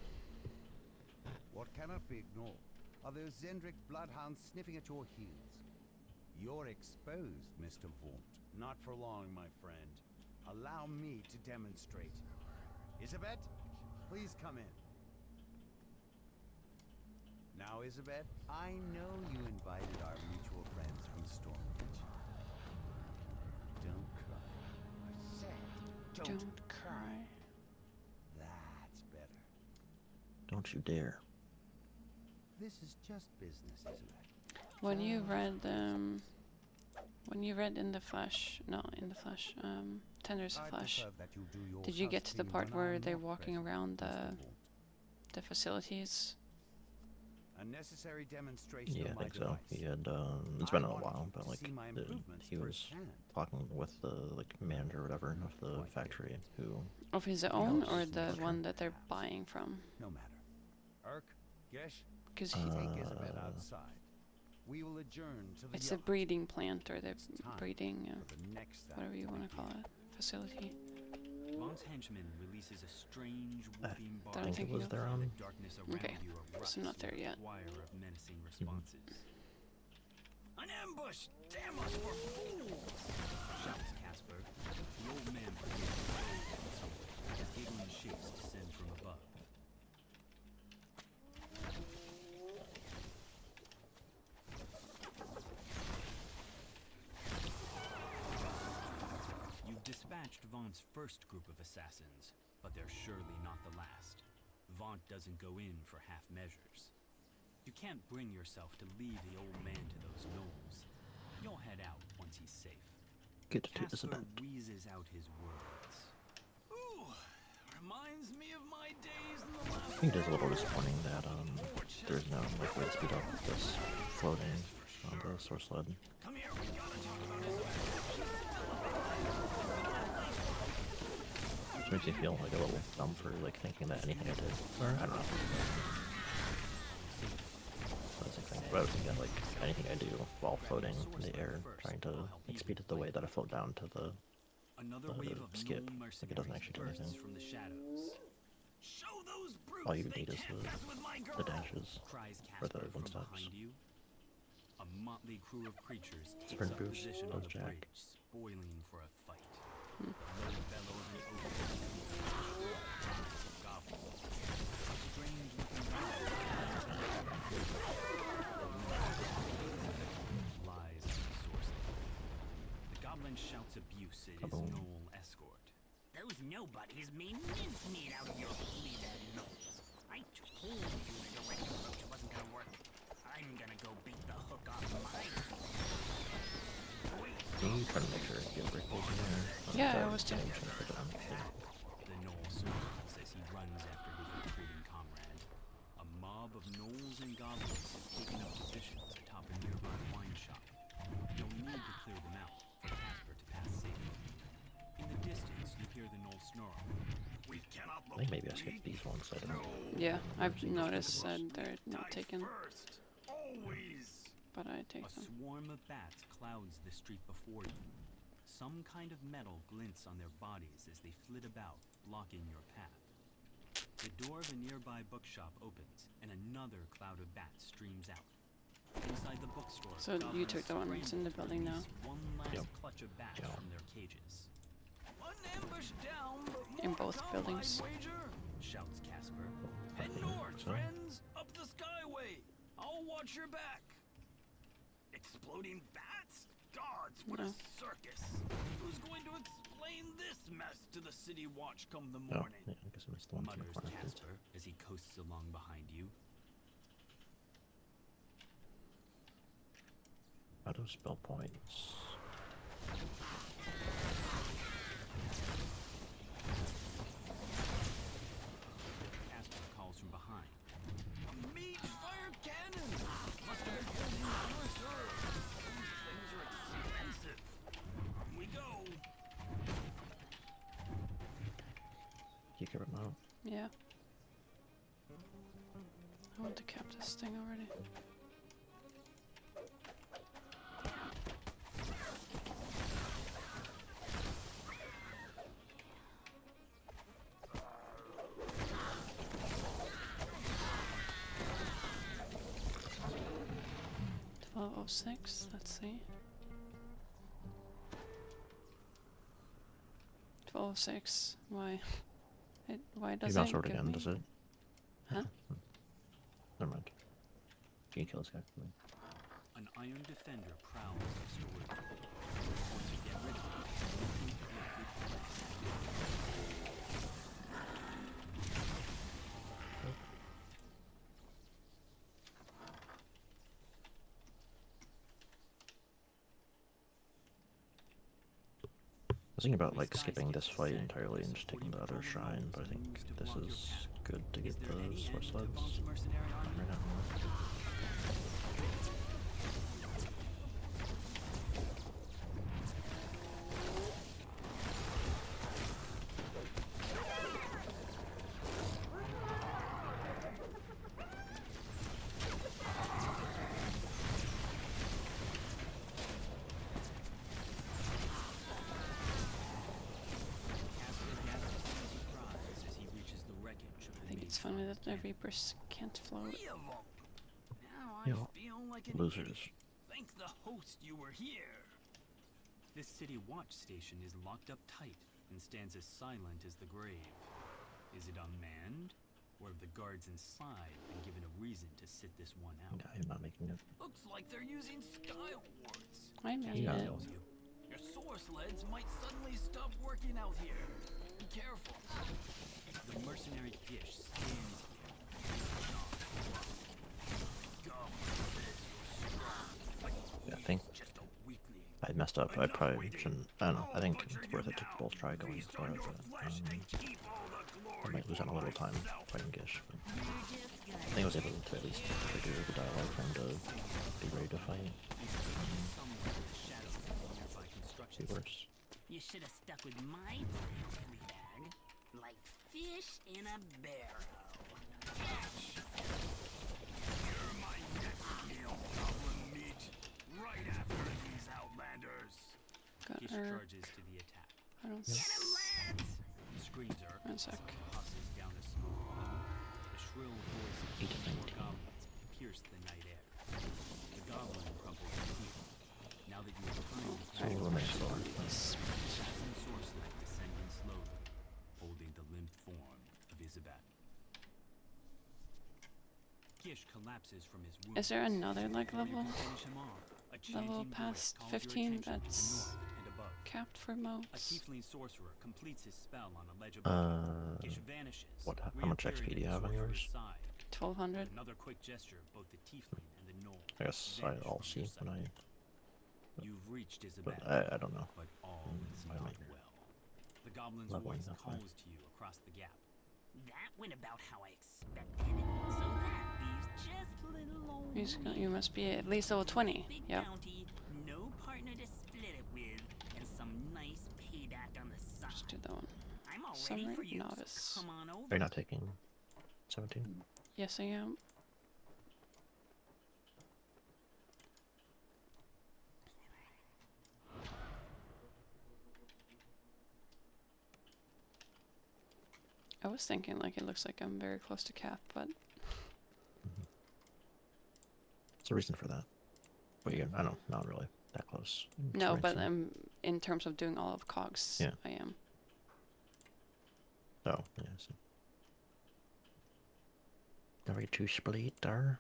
What cannot be ignored are those Zendrick bloodhounds sniffing at your heels. You're exposed, Mr. Vaunt. Not for long, my friend. Allow me to demonstrate. Isabet, please come in. Now, Isabet, I know you invited our mutual friends from Stormreach. Don't cry. I said, Don't cry. That's better. Don't you dare. This is just business, Isabet. When you read in the flesh, Tenders of I Flesh, prefer that you do your did you get to the housekeeping part when where I'm they're not walking present, around Mr. Vaunt. the facilities A necessary demonstration Yeah, of I my think so. device. He had, it's I been a wanted while, you but to like, see my improvements he was firsthand. talking with the, like, manager or whatever of the Quite factory who... Of his own or house the butcher. one that they're buying from? No matter. Urk, Gesh, Because take Isabel outside. We will adjourn to the it's a yacht. breeding plant or the It's time breeding, for the next act whatever you to want to call begin. it, facility. Vaughn's henchman releases a strange whooping That bark. I'm thinking of. there and on. the darkness around Okay, you erupts so not there with a yet. choir of menacing responses. An ambush! Damn us for fools! Shouts Casper. The old man begins to roll as giggling shapes descend from above. You've dispatched Vaughn's first group of assassins, but they're surely not the last. Vaughn doesn't go in for half measures. You can't bring yourself to leave the old man to those gnolls. You'll head out once he's safe. Get to Casper Isabel. wheezes out his words. Ooh, reminds me of my days in the last. I think it is a little disappointing that, there's no, like, way to speed up this floating on the source sled. Come here, we gotta talk about this. Which makes me feel like a little dumb for, like, thinking that anything I did, or, I don't know. That's the thing, but I was thinking that, like, anything I do while floating in the air, trying to, like, speed it the way that I float down to the Another wave of skip, gnome like, it doesn't mercenaries actually do bursts anything. from the shadows. Show those brutes All you they need is can't mess with my girl! the dashes, Cries or the Casper from one steps. behind you. A motley crew of creatures takes Sprint up boost, position on does the jack. bridge, spoiling for a fight. Low bellows and goblins. A strange looking lies on the source. The goblin shouts abuse at his Kaboom. gnoll escort. Those nobodies mean mincemeat out of your bleeding nose. I told you the direct approach wasn't gonna work. I'm gonna go beat the hook off my Can you try to make sure you have break holes in there? Yeah, I was doing. The gnoll smiles as he runs after his retreating comrade. A mob of gnolls and goblins have taken up positions atop a nearby wine shop. You'll need to clear them out for Casper to pass safely. In the distance, you hear the gnoll snarl. We cannot I think maybe I skipped these ones, I don't know. Yeah, I've noticed that they're not taken, First, always. but I take A them. swarm of bats clouds the street before you. Some kind of metal glints on their bodies as they flit about, blocking your path. The door of a nearby bookshop opens, and another cloud of bats streams out. Inside the bookstore, So you took the one that's in the scramble to building now? release one last Yep. clutch of bats Yeah. from their cages. One ambush down, but In more to both come, buildings. I'd wager, shouts Casper. Head think north, so. friends, up the skyway. I'll watch your back. Exploding bats? Gods, what No. a circus! Who's going to explain this mess to the city watch come the Oh, morning? yeah, I guess I missed the ones in the Mutters corner. Casper as he coasts along behind you. Out of spell points. Casper calls from behind. A mage fire cannon! Must have been holding the reserve. Those things are expensive. On we go. You can remote. Yeah. I want to cap this thing already. $12.06, let's see. 12.06. Why? Why You does it mouse over give again, me? does it? Huh? Never mind. Can you kill this guy for me? An iron defender prowls the storage. Once you get rid of it, This thinking about like skipping this fight entirely and just taking the other shrine, but I think this is good to get the source sleds right now. I think it's funny that the Reapers can't float. Now I Yeah. feel like an Losers. idiot. Thank the host you were here. This city watch station is locked up tight and stands as silent as the grave. Is it unmanned? Or have the guards inside been given a reason to sit this one out? Yeah, I'm not making it. Looks like they're using sky wards. I made Yeah. it. Tells you, your source sleds might suddenly stop working out here. Be careful. The mercenary Gish stands here. Yeah, I think I messed up. I probably shouldn't. I don't know. I think it's worth it to both try going for it, but I might lose out a little time fighting Gish. But I think I was able to at least trigger the dialogue for him to be ready to fight. Be worse. You should have stuck with my plan, Fleabag. Like fish in a barrel. You're my next meal, goblin meat. Right after these outlanders. Got Gish her. charges to the attack. I don't Get him, lads! Screams are 1 sec. tosses down a smooth hall. The shrill voices of four goblins pierce the night air. The goblin crumples in fear. Now that you have time to So we'll remain slower. assassin Sorcerer descending slowly, holding the limp form of Isabel. Gish collapses from his wounds. Is there another like Before you level can finish him off, a level chanting voice past calls your 15 attention to the that's north and above. capped for A moats? tiefling sorcerer completes his spell on a ledge above. Gish vanishes. How much XP do you have on yours? 1200. Another quick gesture, both the tiefling and the gnome. I guess I'll see when I. You've reached Isabel, But I don't know. but all is I not might well. The goblin's leveling voice that way. calls to you across the gap. That went about how I expected. So that leaves just a little old You must be at least level 20. big Yep. bounty, no partner to split it with, and some nice payback on the side. Just do that one. I'm all ready Summer for you. novice. So come on over. Are you not taking 17? Yes, I am. I was thinking like it looks like I'm very close to cap, but There's a reason for that. But yeah, I don't. Not really that close. no, Right, but so- in terms of doing all of cogs, Yeah. I am. Oh, yeah. So. Ready to split there.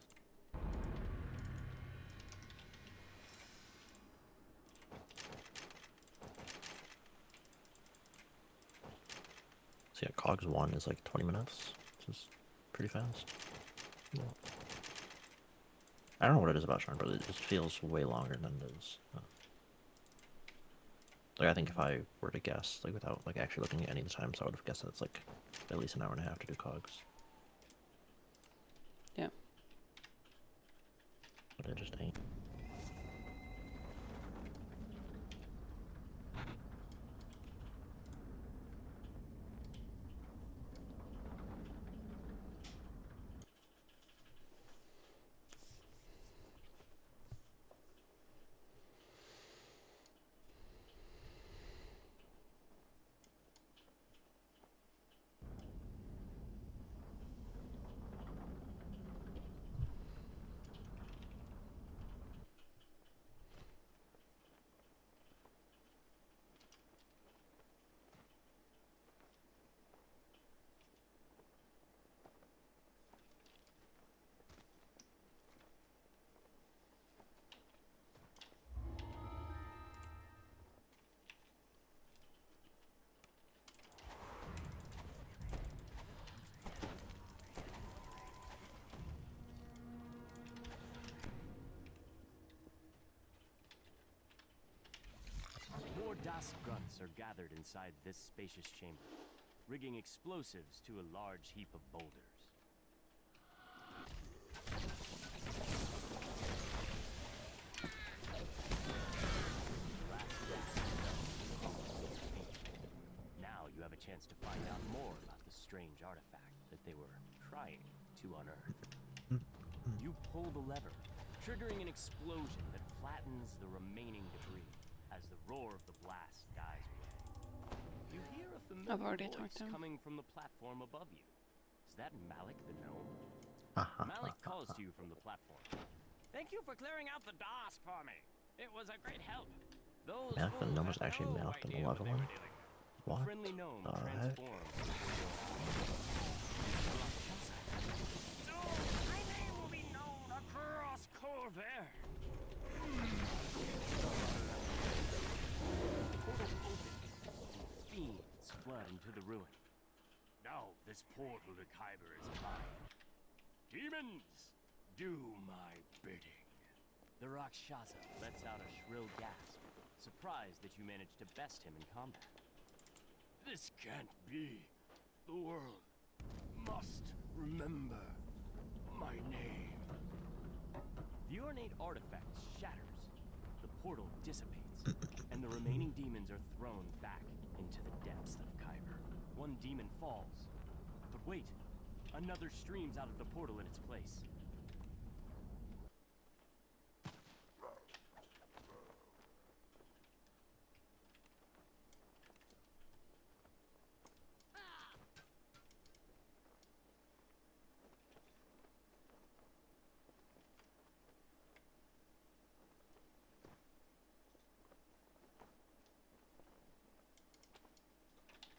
So yeah, cogs 1 is like 20 minutes, which is pretty fast. Yeah. I don't know what it is about Sharn, but it just feels way longer than it is. Like I think if I were to guess, like without like actually looking at any of the times, I would have guessed that it's like at least an hour and a half to do cogs. Yeah. But it just ain't. Das grunts are gathered inside this spacious chamber, rigging explosives to a large heap of boulders. Now you have a chance to find out more about the strange artifact that they were trying to unearth. You pull the lever, triggering an explosion that flattens the remaining debris as the roar of the blast dies away. You hear a I've familiar already voice talked to him. coming from the platform above you. Is that Malik the gnome? Haha. Malik calls to you from the platform. Thank you for clearing out the Dask for me. It was a great help. Those Malik the fools gnome was had actually no Malik the idea what they were Malevolent? dealing with. What A friendly gnome the heck? transforms before your eyes. So, my name will be known across Corvair. Portal opens, and fiends flood into the ruin. Now this portal to Kyber is mine. Demons, do my bidding. The Rakshasa lets out a shrill gasp, surprised that you managed to best him in combat. This can't be. The world must remember my name. The ornate artifact shatters. The portal dissipates, and the remaining demons are thrown back into the depths of Kyber. One demon falls. But wait, another streams out of the portal in its place.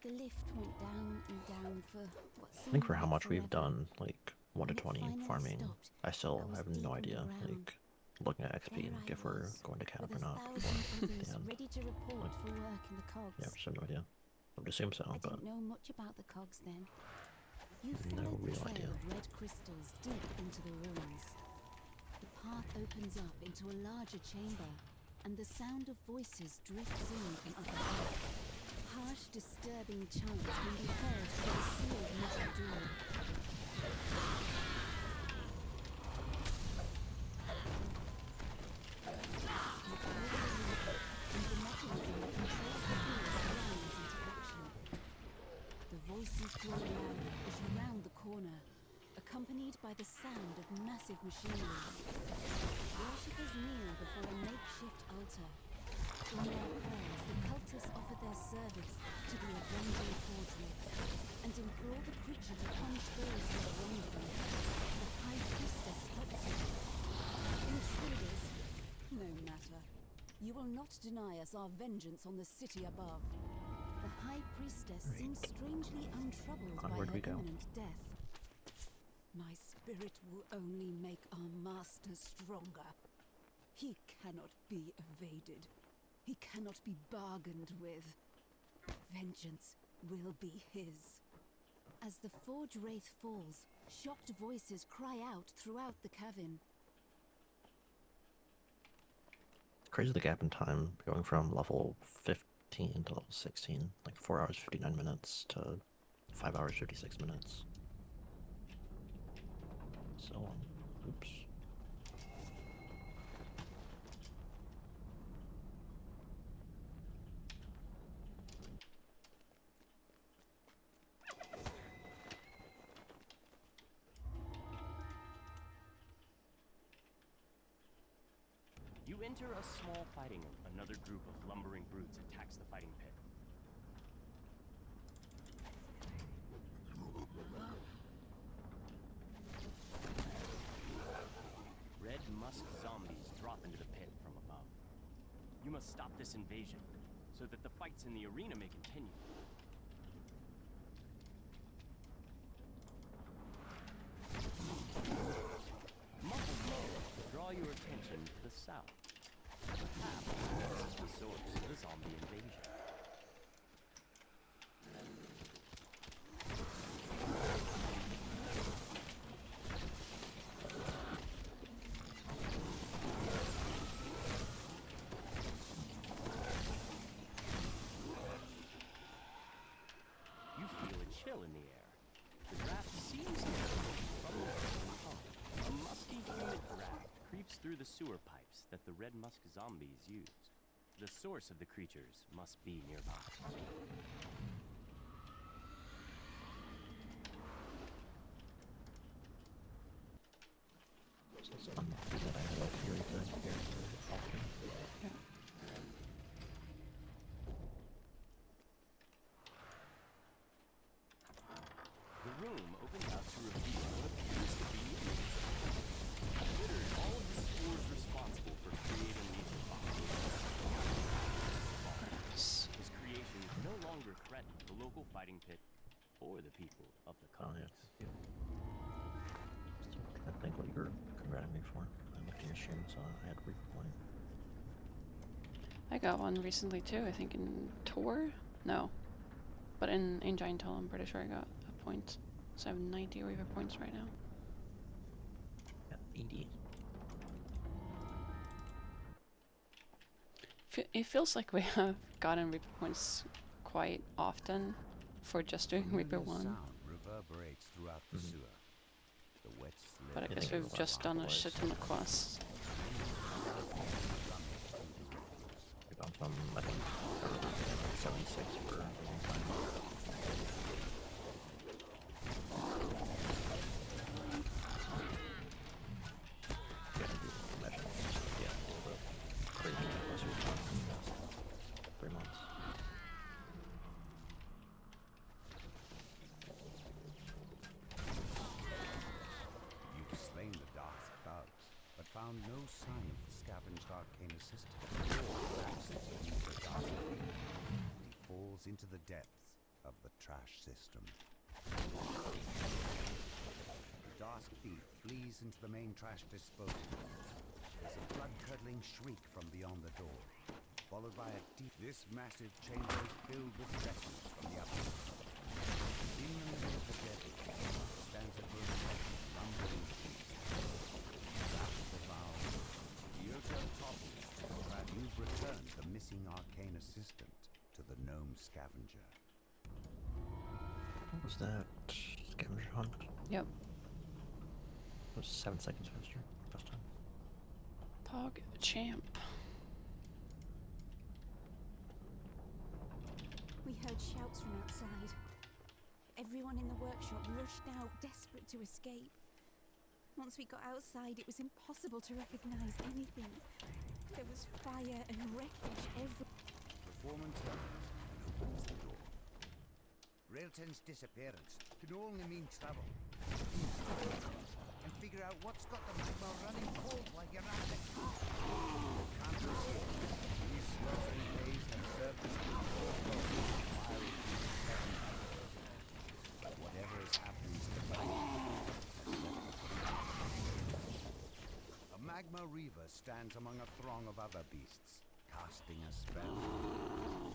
The lift went down and down for what I think for seemed how like much we've forever. done, like 1 to When it 20 finally farming, stopped, I still I was have deep no in the idea, ground. like, looking at XP There and I if we're was, going to camp with or not 1,000 before others the end. ready to report Like, for work in the cogs. yeah, just have no idea. I would assume so, I but didn't know much about the cogs then. You no followed the real trail idea. of red crystals deep into the ruins. The path opens up into a larger chamber, and the sound of voices drifts in from up above. Harsh, disturbing chants can be heard through the sealed metal door. The voices grow louder as you round the corner, accompanied by the sound of massive machinery. Worshippers kneel before a makeshift altar. In their prayers, the cultists offer their service to the avenging Forgery and implore the creature to punish those who have wronged them. The High Priestess helps you. Intruders? No matter. You will not deny us our vengeance on the city above. The High Priestess seems strangely untroubled Onward by we her go. imminent death. My spirit will only make our master stronger. He cannot be evaded. He cannot be bargained with. Vengeance will be his. As the Forge Wraith falls, shocked voices cry out throughout the cavern. Crazy the gap in time going from level 15 to level 16, like 4 hours 59 minutes to 5 hours 56 minutes. So, oops. You enter a small fighting room. Another group of lumbering brutes attacks the fighting pit. Red musk zombies drop into the pit from above. You must stop this invasion so that the fights in the arena may continue. Muffled moans draw your attention to the south. Perhaps this is the source of the zombie invasion. through the sewer pipes that the Red Musk zombies used. The source of the creatures must be nearby. The room opens out to reveal what appears to be littered all of the spores responsible for creating these abominations. His creations no longer threaten the local fighting pit or the people of the complex. I think what you were congratulating me for. I looked at your stream and saw I had Reaper Point. I got one recently too, I think in Tor? No. But in Gianthold, I'm pretty sure I got a point. So I have 90 Reaper points right now. Yeah, 80. It feels like we have gotten Reaper points quite often for just doing Reaper 1. Sound reverberates throughout the sewer. The wet slip. But I guess we've just done a shit ton of quests. We've gone from, I think, 76 for a long time. You've slain the dark thugs, but found no sign of the scavenged arcane assistant. He falls into the depths of the trash system. The dark thief flees into the main trash disposal. There's a blood-curdling shriek from beyond the door, followed by a deep... This massive chamber is filled with refuse from the upper. In the middle of the depot stands a group of lumbering beasts. After the valve, the earth topples, and you've returned the missing arcane assistant to the gnome scavenger. What was that? Scavenger hunt? Yep. It was 7 seconds faster. First time. Pog champ. We heard shouts from outside. Everyone in the workshop rushed out, desperate to escape. Once we got outside, it was impossible to recognize anything. There was fire and wreckage everywhere. The foreman turns and opens the door. Railton's disappearance can only mean trouble. And figure out what's got the magma running cold while you're at it. Can't proceed. These slaughtering days have served as whatever is happening to the A magma reaver stands among a throng of other beasts, casting a spell.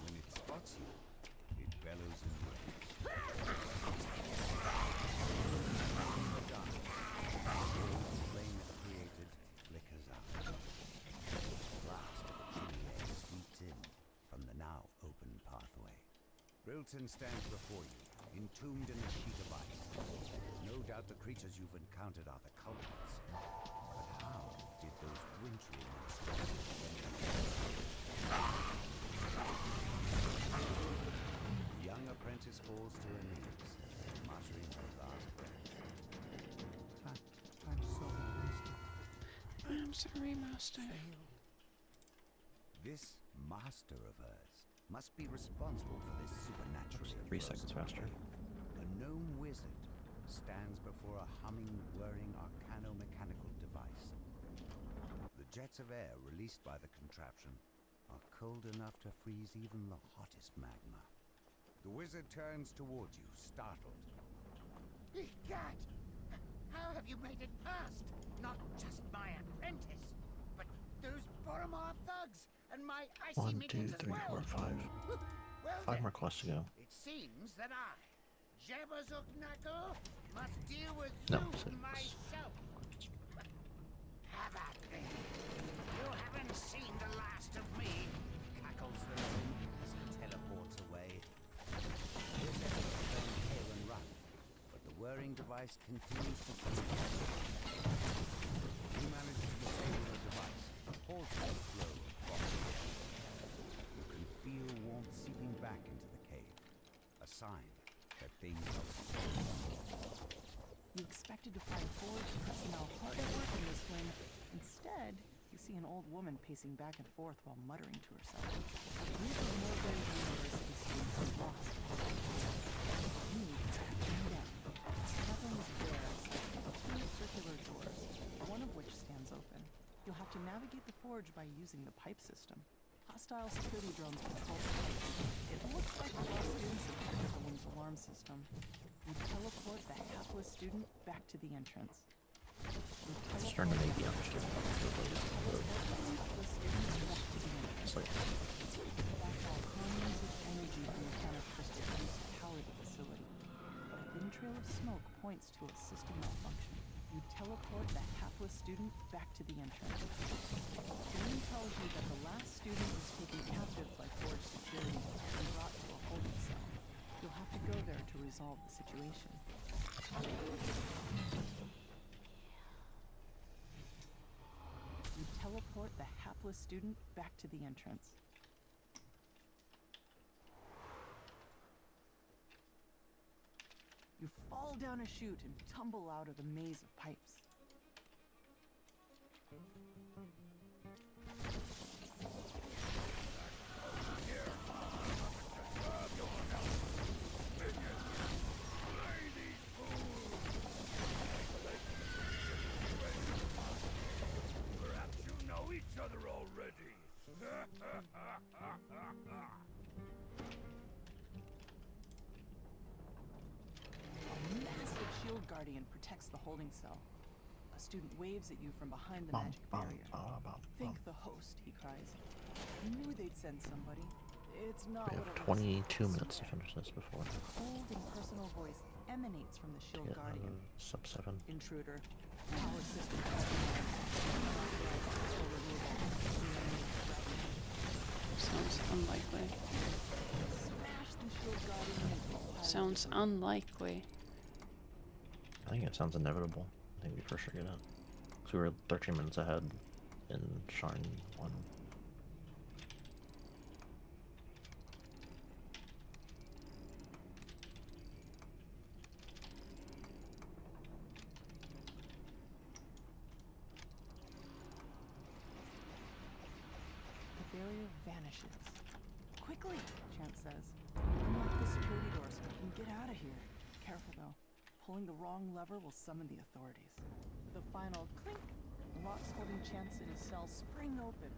When it spots you, it bellows in rage. The dark, the flame it created flickers out. A blast of chilly air sweeps in from the now open pathway. Rilton stands before you, entombed in a sheet of ice. No doubt the creatures you've encountered are the culprits. But how did those wintry monsters The young apprentice falls to her knees, muttering her last breath. I'm sorry, Master. I'm sorry, Master. This master of hers must be responsible for this supernatural 3 seconds faster. A gnome wizard stands before a humming, whirring arcano-mechanical device. The jets of air released by the contraption are cold enough to freeze even the hottest magma. The wizard turns towards you, startled. Egad! How have you made it past? Not just my apprentice, but those Boromar thugs and my icy 1, 2, minions 3, as 4, well. 5. Well 5 then, more quests to go. it seems that I, Jabazuknako, must deal with No, you 6. myself. Have at me. You haven't seen the last of me, cackles the gnome as he teleports away. This effort to turn tail and run, but the whirring device continues to freeze. You manage to disable the device. and the flow of falling water. You can feel warmth seeping back into the cave, a sign that things are restored. You expected to find forged personnel hard at work in this wing. Instead, you see an old woman pacing back and forth while muttering to herself. A group of Northern University students is lost. You need to track them down. Nothing is there except two circular doors, one of which stands open. You'll have to navigate the forge by using the pipe system. Hostile security drones control the pipes. It looks like the lost students have hacked the wing's alarm system. You teleport the hapless student back to the entrance. It's starting to make me understand how to play this. It's like Colonies of energy from the planet crystal used to power the facility. But a thin trail of smoke points to a system malfunction. You teleport the hapless student back to the entrance. Game tells you that the last student was taken captive by forged security and brought to a holding cell. You'll have to go there to resolve the situation. You teleport the hapless student back to the entrance. You fall down a chute and tumble out of the maze of pipes. Perhaps you know each other already. A massive shield guardian protects the holding cell. A student waves at you from behind the magic barrier. Thank the host, he cries. I knew they'd send somebody. It's not we what have it looks 22 like. minutes to finish this before. A cold and personal voice emanates from the shield guardian. Sub 7. Intruder. Power system compromised. Unauthorized pistol removal. Sounds unlikely. Smash the shield guardian into a pile of Sounds debris. unlikely. I think it sounds inevitable. I think we for sure get it. So we were 13 minutes ahead in Sharn 1. The barrier vanishes. Quickly, Chance says. Unlock the security doors and get out of here. Careful though. Pulling the wrong lever will summon the authorities. With a final clink, the locks holding Chance in his cell spring open.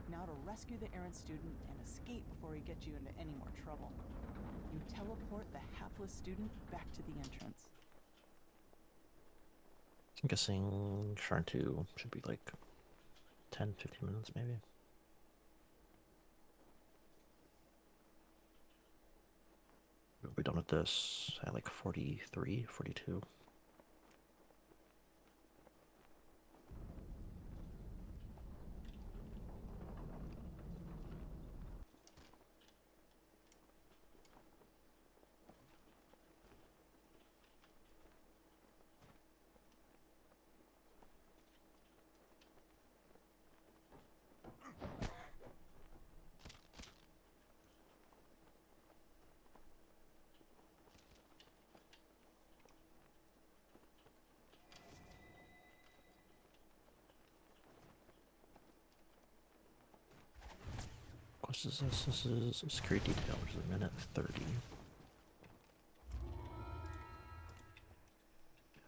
Now to rescue the errant student and escape before he gets you into any more trouble. You teleport the hapless student back to the entrance. I'm guessing Sharn 2 should be like 10, 15 minutes maybe. We'll be done with this at like 43, 42. What is this? This is security detail, which is a minute 30.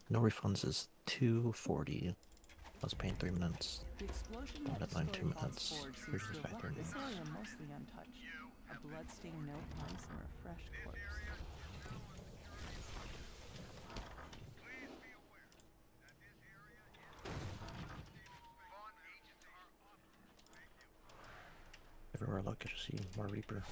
No refunds is 240. I was paying 3 minutes. The explosion One that at 9, 2 destroyed minutes. Bob's forge Here's seems this to guy have 30 left this minutes. area mostly untouched. A blood-stained note lies near a fresh corpse. Everywhere I look, I just see more Reaper.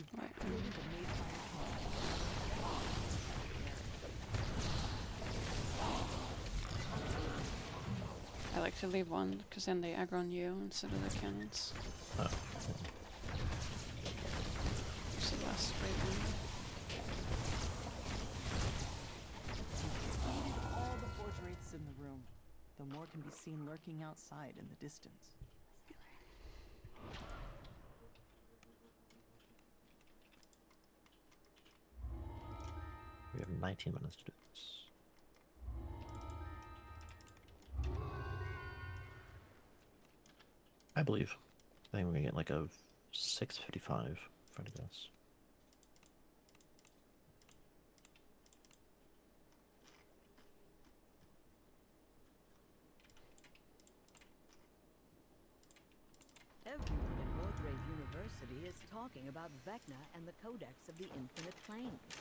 You've Right. created a made-fire hall. I like to leave one, because then they aggro on you instead of the cannons. Oh. It's the last great one. All the forge wraiths in the room, though more can be seen lurking outside in the distance. We have 19 minutes to do this. I believe. I think we're gonna get like a 6:55 for this. Everyone at Morgrave University is talking about Vecna and the Codex of the Infinite Planes.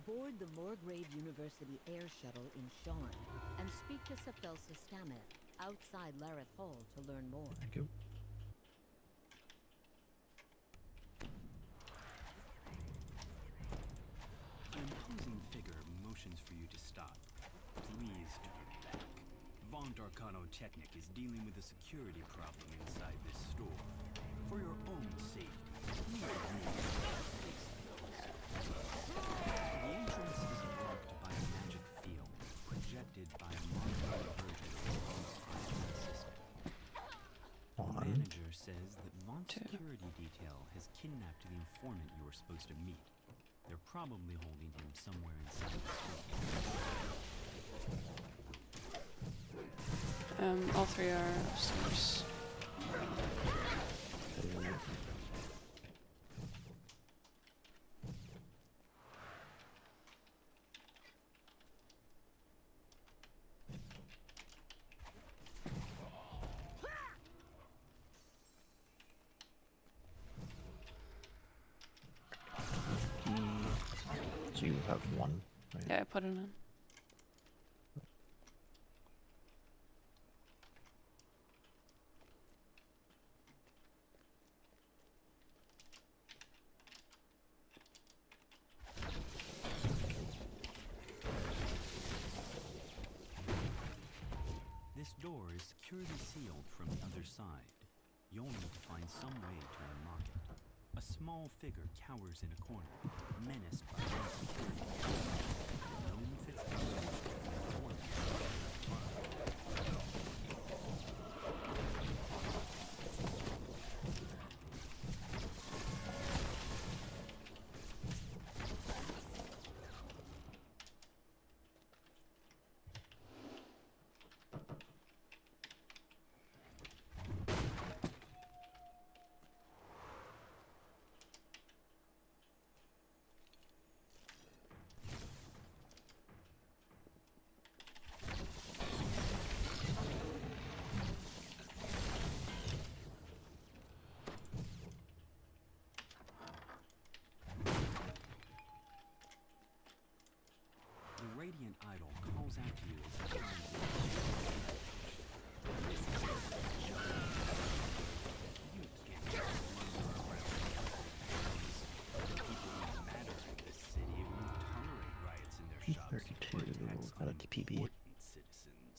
Board the Morgrave University air shuttle in Sharn and speak to Sephelsa Stameth outside Lareth Hall to learn more. Thank you. An imposing figure motions for you to stop. Please turn back. Vaunt Arcano Technic is dealing with a security problem inside this store. For your own safety, please fix those. The entrance is blocked by a magic field projected by a modified version of Vaught's IT system. The manager says that Vaught's security detail has kidnapped the informant you were supposed to meet. They're probably holding him somewhere inside the store. All three are upstairs. So you have one, right? Yeah, I put it in. This door is securely sealed from the other side. You'll need to find some way to unlock it. A small figure cowers in a corner, menaced by insecurity. No one fits the description of one. The radiant idol calls out to you as it climbs in. This is a giant. You can't just wander around. The people who matter in this city won't tolerate riots in their shops. 32 out of TPB. Important citizens.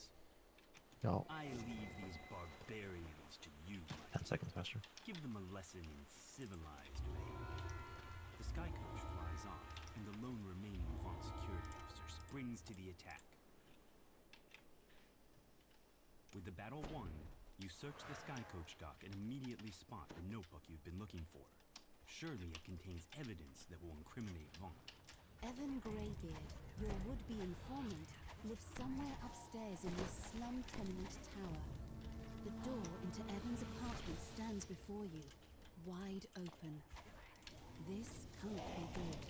No. I leave these barbarians to you. 10 seconds faster. Give them a lesson in civilized behavior. The sky coach flies off, and the lone remaining Vaunt security officer springs to the attack. With the battle won, you search the sky coach dock and immediately spot the notebook you've been looking for. Surely it contains evidence that will incriminate Vaunt. Evan Greybeard, your would-be informant, lives somewhere upstairs in this slum tenement tower. The door into Evan's apartment stands before you, wide open. This can't be good.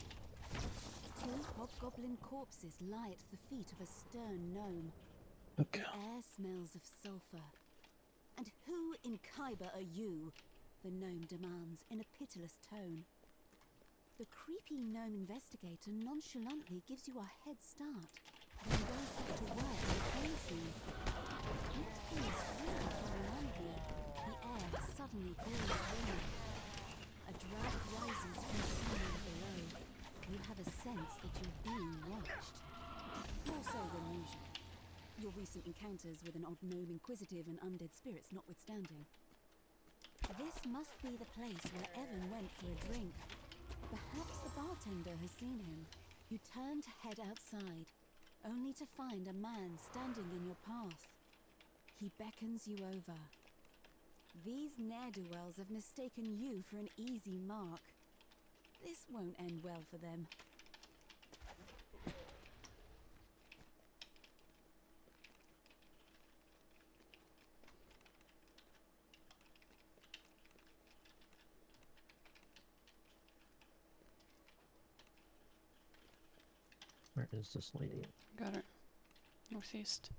2 hobgoblin corpses lie at the feet of a stern gnome. Okay. The air smells of sulfur. And who in Khyber are you? The gnome demands in a pitiless tone. The creepy gnome investigator nonchalantly gives you a head start, then goes back to work on the crime scene. It feels really far along here. The air suddenly grows warmer. A drag rises from somewhere your recent encounters with an odd gnome inquisitive and undead spirits notwithstanding. This must be the place where Evan went for a drink. Perhaps the bartender has seen him. You turn to head outside, only to find a man standing in your path. He beckons you over. These ne'er-do-wells have mistaken you for an easy mark. This won't end well for them. Where is this lady? Got her. Northeast.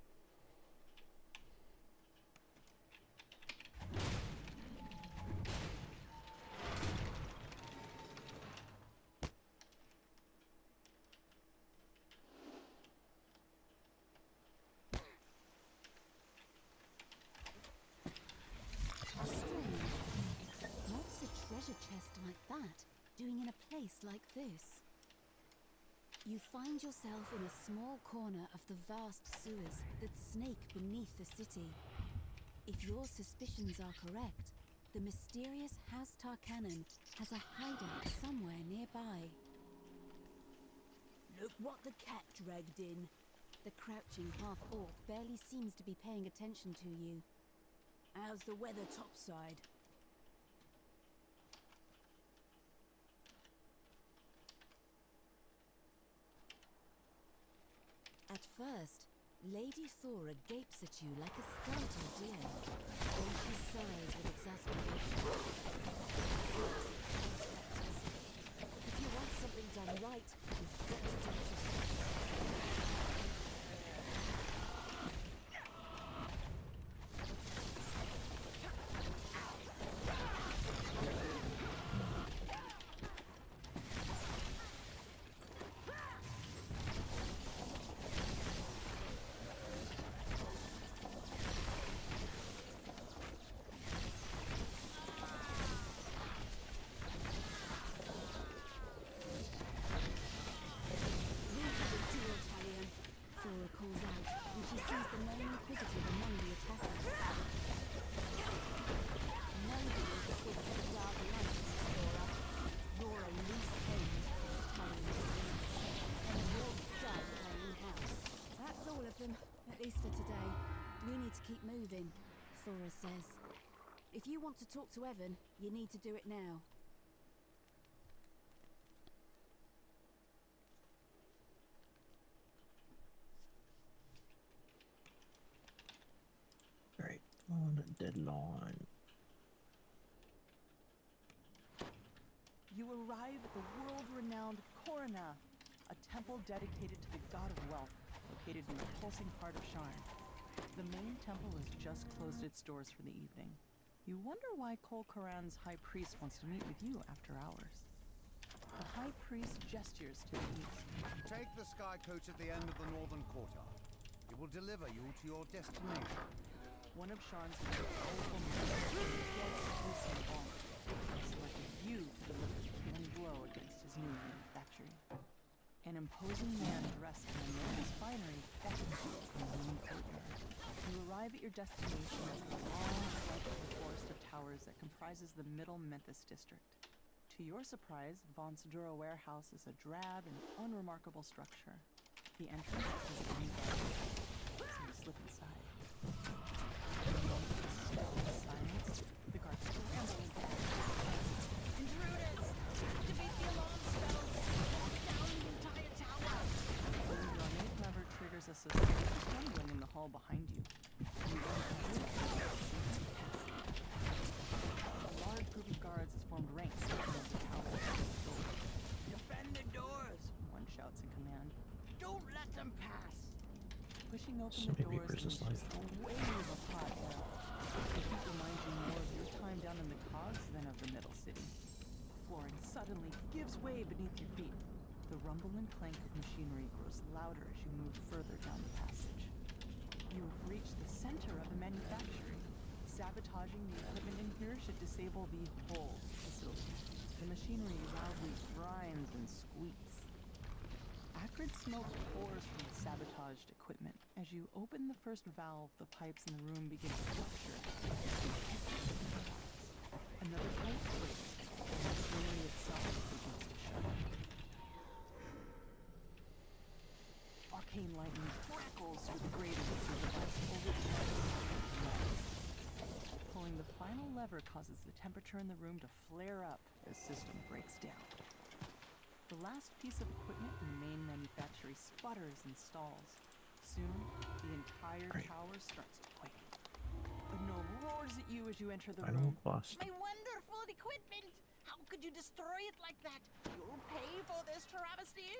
What's a treasure chest like that doing in a place like this? You find yourself in a small corner of the vast sewers that snake beneath the city. If your suspicions are correct, the mysterious House Tarkanan has a hideout somewhere nearby. Look what the cat dragged in. The crouching half-orc barely seems to be paying attention to you. How's the weather topside? At first, Lady Thora gapes at you like a startled deer. Then she sighs with exasperation. If you want something done right, you've got to do it yourself. Thora calls out when she sees the gnome inquisitive among the attackers. Nobody forgets the dark light of Thora. You're a loose end, telling us and you're done playing house. That's all of them, at least for today. We need to keep moving, Thora says. If you want to talk to Evan, you need to do it now. Alright, on a deadline. You arrive at the world-renowned Korana, a temple dedicated to the god of wealth, located in the pulsing heart of Sharn. The main temple has just closed its doors for the evening. You wonder why Kol Karan's high priest wants to meet with you after hours. The high priest gestures to the east. Take the sky coach at the end of the northern quarter. It will deliver you to your destination. One of Sharn's most powerful men gets his arm. Selected you to deliver the killing blow against his new manufactory. An imposing man dressed in the noblest finery beckons you from the main courtyard. You arrive at your destination after a long stretch of the forest of towers that comprises the Middle Memphis district. To your surprise, Von Sedura Warehouse is a drab and unremarkable structure. The entrance is a green garden, so you slip inside. Silence, the guards scramble again. Intruders! Activate the alarm spell! Lock down the entire tower! Your maid lever triggers a suspicious trembling in the hall behind you. You a large group of guards has formed ranks in front of the tower. Defend the doors! One shouts in command. Don't let them pass! Pushing open So the many doors papers this unleashes life. a wave of hot air. The heat reminds you more of your time down in the cogs than of the middle city. Flooring suddenly gives way beneath your feet. The rumble and clank of machinery grows louder as you move further down the passage. You have reached the center of the manufactory. Sabotaging the equipment in here should disable the whole facility. The machinery loudly grinds and squeaks. Acrid smoke pours from the sabotaged equipment. As you open the first valve, the pipes in the room begin to rupture. Another pipe breaks, and the machinery itself begins to shut. Arcane lightning crackles through the grating as the device overflows. Pulling the final lever causes the temperature in the room to flare up as system breaks down. The last piece of equipment in the main manufactory sputters and stalls. Soon, the entire tower starts quaking. The gnome roars at you as you enter the room. My wonderful equipment! How could you destroy it like that? You'll pay for this travesty!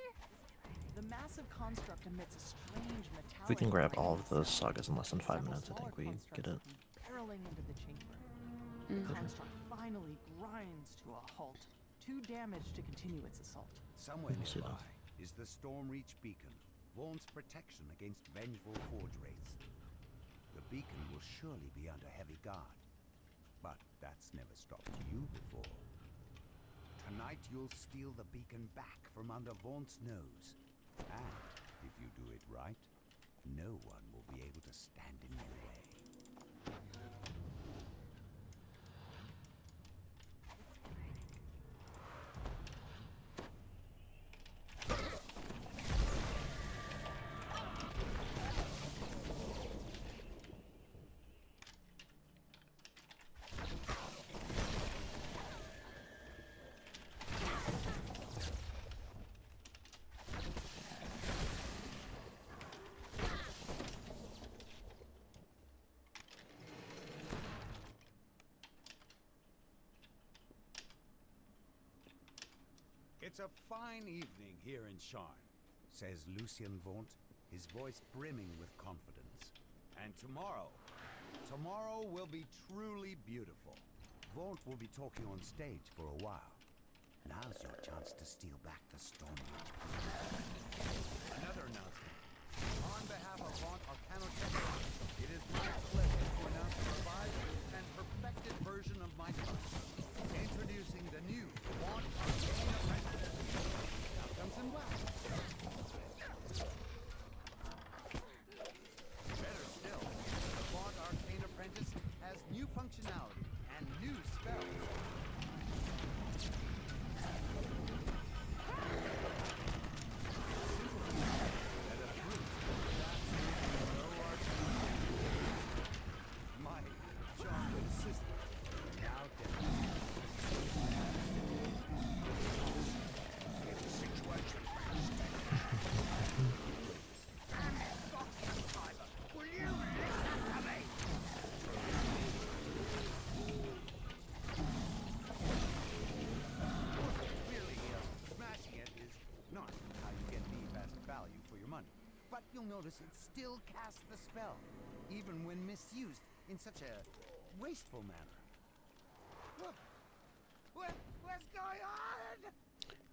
The massive construct emits a strange metallic. If we can grab all of lightning those sound. sagas in less than 5 Several minutes, I think we smaller get it. constructs come barreling into the chamber. The construct finally grinds to a halt, too damaged to continue its assault. Somewhere We'll see nearby that. is the Stormreach Beacon, Vaughn's protection against vengeful Forge Wraiths. The beacon will surely be under heavy guard, but that's never stopped you before. Tonight you'll steal the beacon back from under Vaughn's nose, and if you do it right, no one will be able to stand in your way. It's a fine evening here in Sharn, says Lucien Vaunt, his voice brimming with confidence. And tomorrow will be truly beautiful. Vaunt will be talking on stage for a while. Now's your chance to steal back the Stormreach. Another announcement. On behalf of Vaunt Arcanotech, it is my pleasure to announce a revised and perfected version of my trust. Introducing the new Vaunt Arcane Apprentice. Now comes in black. Better still, the Vaunt Arcane Apprentice has new functionality and new spells. My charming sister, now dead. Will you listen to me? Really, smashing it is not how you get the best value for your money. But you'll notice it still casts the spell, even when misused in such a wasteful manner. What's going on?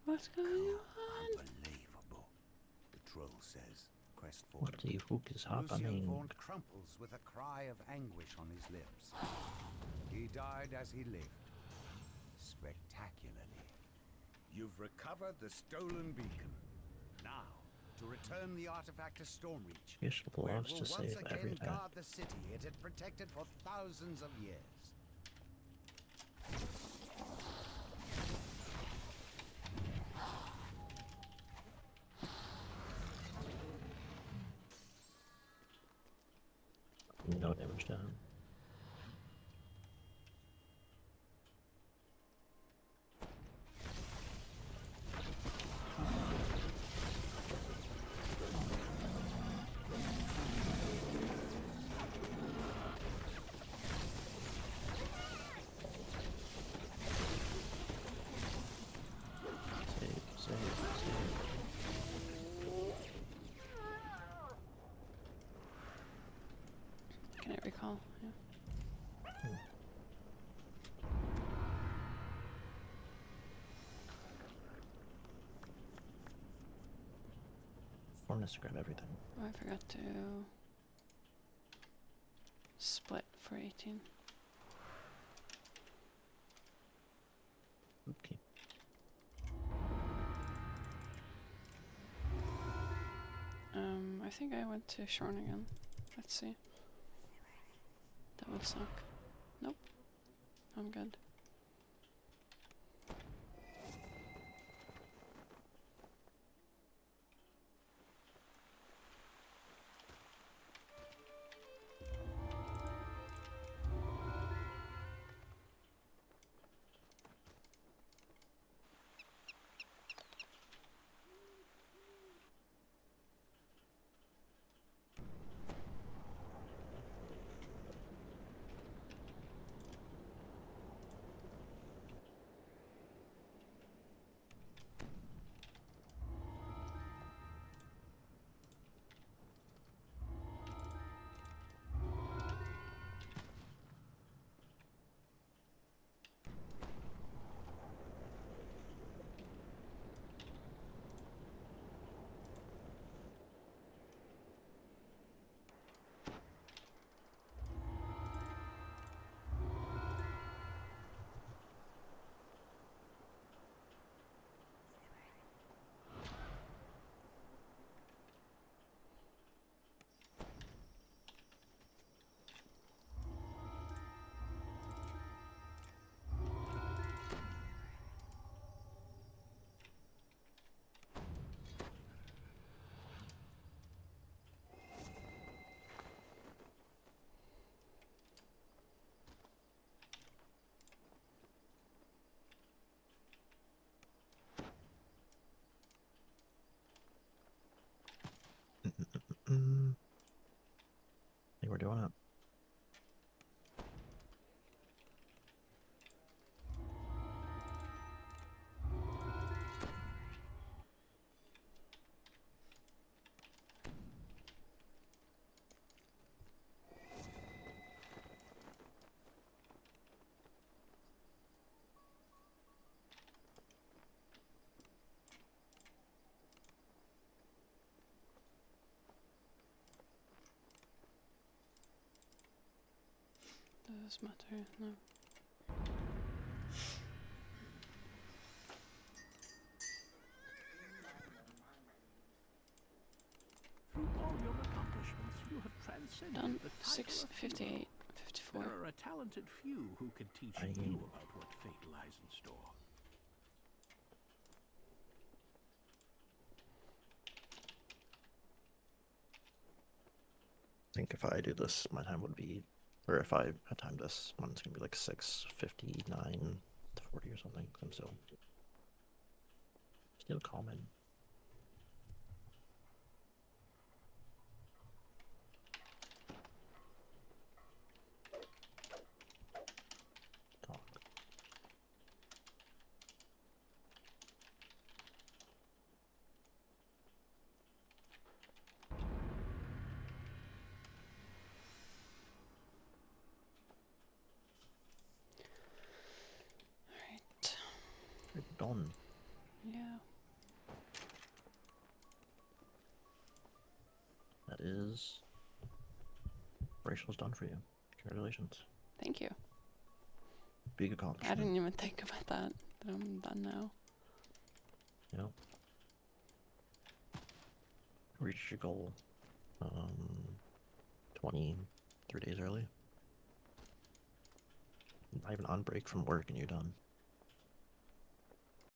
What's going on? Unbelievable, the troll says, crestfallen. What the hook is Lucien happening? Vaunt crumples with a cry of anguish on his lips. He died as he lived, spectacularly. You've recovered the stolen beacon. Now, to return the artifact to Stormreach, Bishop where it loves will to once save again every day. guard the city it had protected for thousands of years. No damage done. Save. Can I recall? Yeah. Fornus to grab everything. Oh, I forgot to split for 18. Okay. think I went to Shorn again. Let's see. That would suck. Nope. I'm good. I think we're doing it. Does this matter? No. Through all your accomplishments, you have transcended Done. the title 6, of 58, hero. 54. There are a talented few who can teach you about what fate lies in store. I think if I do this, my time would be, or if I had time this, mine's gonna be like 6:59 to 40 or something. 'Cause I'm still common. Talk. Alright. You're done. Yeah. That is. Rachel's done for you. Congratulations. Thank you. Big I accomplishment. didn't even think about that. That I'm done now. Yeah. Reached your goal. 23 days early. Not even on break from work and you're done.